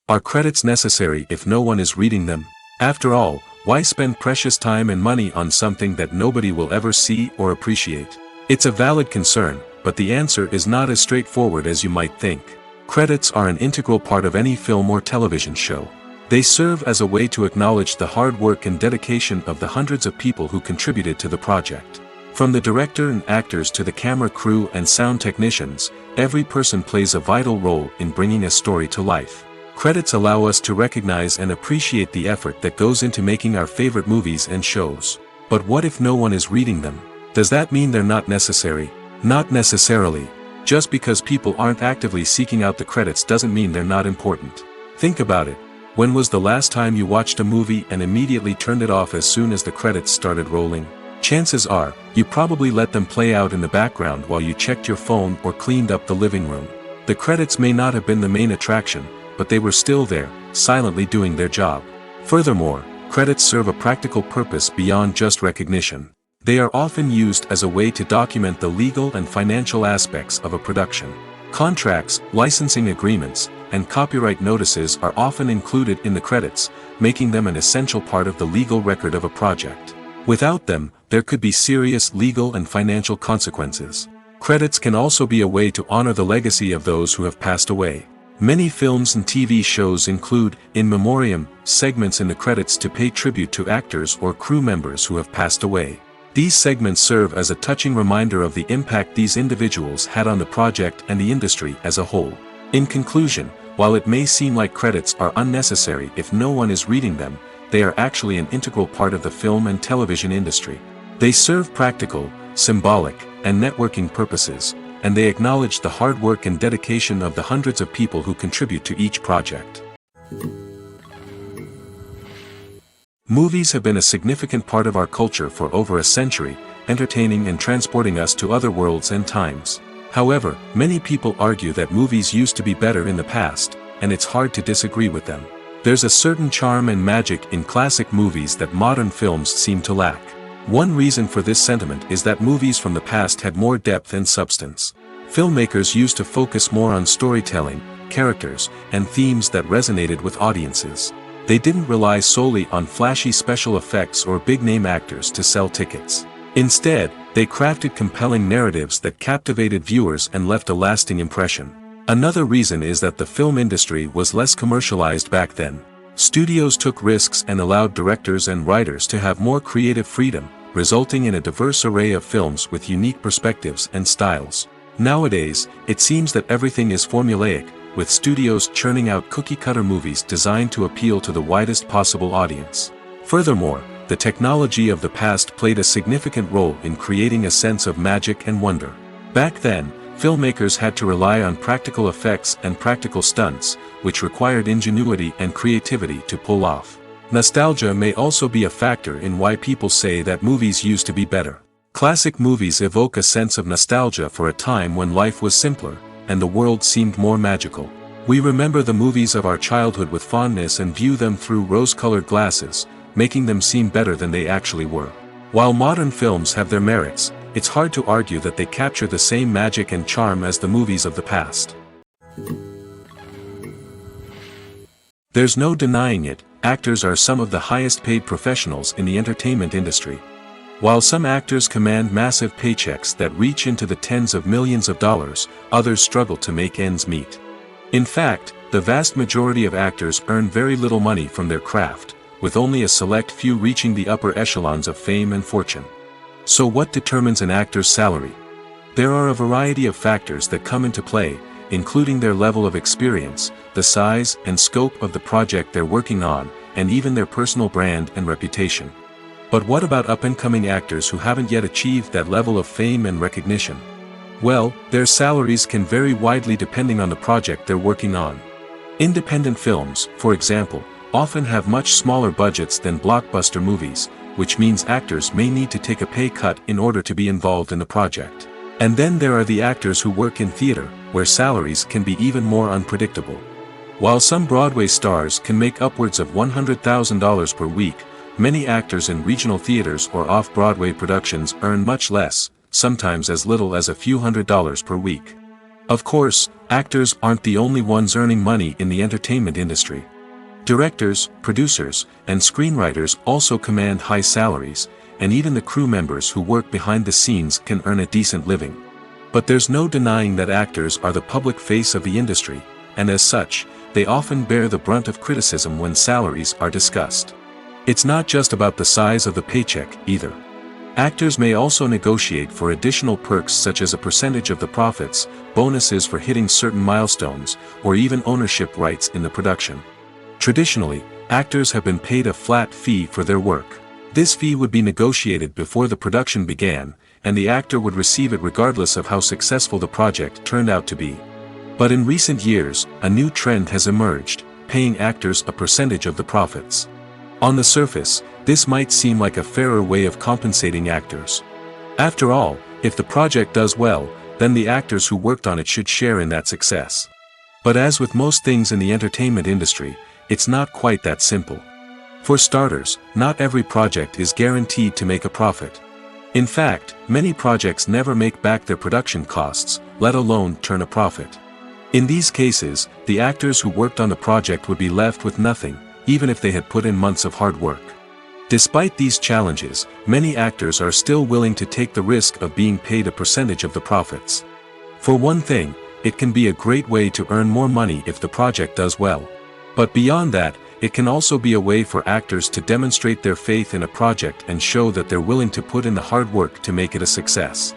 Are credits necessary if no one is reading them? After all, Why spend precious time and money on something that nobody will ever see or appreciate? It's a valid concern, but the answer is not as straightforward as you might think. Credits are an integral part of any film or television show. They serve as a way to acknowledge the hard work and dedication of the hundreds of people who contributed to the project. From the director and actors to the camera crew and sound technicians, every person plays a vital role in bringing a story to life. Credits allow us to recognize and appreciate the effort that goes into making our favorite movies and shows. But what if no one is reading them? Does that mean they're not necessary? Not necessarily. Just because people aren't actively seeking out the credits doesn't mean they're not important. Think about it. When was the last time you watched a movie and immediately turned it off as soon as the credits started rolling? Chances are, you probably let them play out in the background while you checked your phone or cleaned up the living room. The credits may not have been the main attraction, but they were still there, silently doing their job. Furthermore, credits serve a practical purpose beyond just recognition. They are often used as a way to document the legal and financial aspects of a production. Contracts, licensing agreements, and copyright notices are often included in the credits, making them an essential part of the legal record of a project. Without them, there could be serious legal and financial consequences. Credits can also be a way to honor the legacy of those who have passed away. Many films and TV shows include in memoriam segments in the credits to pay tribute to actors or crew members who have passed away. These segments serve as a touching reminder of the impact these individuals had on the project and the industry as a whole. In conclusion, while it may seem like credits are unnecessary if no one is reading them, they are actually an integral part of the film and television industry. They serve practical, symbolic, and networking purposes, and they acknowledge the hard work and dedication of the hundreds of people who contribute to each project. Movies have been a significant part of our culture for over a century, entertaining and transporting us to other worlds and times. However, many people argue that movies used to be better in the past, and it's hard to disagree with them. There's a certain charm and magic in classic movies that modern films seem to lack. One reason for this sentiment is that movies from the past had more depth and substance. Filmmakers used to focus more on storytelling, characters, and themes that resonated with audiences. They didn't rely solely on flashy special effects or big-name actors to sell tickets. Instead, they crafted compelling narratives that captivated viewers and left a lasting impression. Another reason is that the film industry was less commercialized back then. Studios took risks and allowed directors and writers to have more creative freedom, resulting in a diverse array of films with unique perspectives and styles. Nowadays, it seems that everything is formulaic, with studios churning out cookie-cutter movies designed to appeal to the widest possible audience. Furthermore, the technology of the past played a significant role in creating a sense of magic and wonder. Back then, filmmakers had to rely on practical effects and practical stunts, which required ingenuity and creativity to pull off. Nostalgia may also be a factor in why people say that movies used to be better. Classic movies evoke a sense of nostalgia for a time when life was simpler, and the world seemed more magical. We remember the movies of our childhood with fondness and view them through rose-colored glasses, making them seem better than they actually were. While modern films have their merits, it's hard to argue that they capture the same magic and charm as the movies of the past. There's no denying it, actors are some of the highest-paid professionals in the entertainment industry. While some actors command massive paychecks that reach into the tens of millions of dollars, others struggle to make ends meet. In fact, the vast majority of actors earn very little money from their craft, with only a select few reaching the upper echelons of fame and fortune. So what determines an actor's salary? There are a variety of factors that come into play, including their level of experience, the size and scope of the project they're working on, and even their personal brand and reputation. But what about up-and-coming actors who haven't yet achieved that level of fame and recognition? Well, their salaries can vary widely depending on the project they're working on. Independent films, for example, often have much smaller budgets than blockbuster movies, which means actors may need to take a pay cut in order to be involved in the project. And then there are the actors who work in theater, where salaries can be even more unpredictable. While some Broadway stars can make upwards of $100,000 per week, many actors in regional theaters or off-Broadway productions earn much less, sometimes as little as a few $100s per week. Of course, actors aren't the only ones earning money in the entertainment industry. Directors, producers, and screenwriters also command high salaries, and even the crew members who work behind the scenes can earn a decent living. But there's no denying that actors are the public face of the industry, and as such, they often bear the brunt of criticism when salaries are discussed. It's not just about the size of the paycheck, either. Actors may also negotiate for additional perks such as a percentage of the profits, bonuses for hitting certain milestones, or even ownership rights in the production. Traditionally, actors have been paid a flat fee for their work. This fee would be negotiated before the production began, and the actor would receive it regardless of how successful the project turned out to be. But in recent years, a new trend has emerged, paying actors a percentage of the profits. On the surface, this might seem like a fairer way of compensating actors. After all, if the project does well, then the actors who worked on it should share in that success. But as with most things in the entertainment industry, it's not quite that simple. For starters, not every project is guaranteed to make a profit. In fact, many projects never make back their production costs, let alone turn a profit. In these cases, the actors who worked on the project would be left with nothing, even if they had put in months of hard work. Despite these challenges, many actors are still willing to take the risk of being paid a percentage of the profits. For one thing, it can be a great way to earn more money if the project does well. But beyond that, it can also be a way for actors to demonstrate their faith in a project and show that they're willing to put in the hard work to make it a success.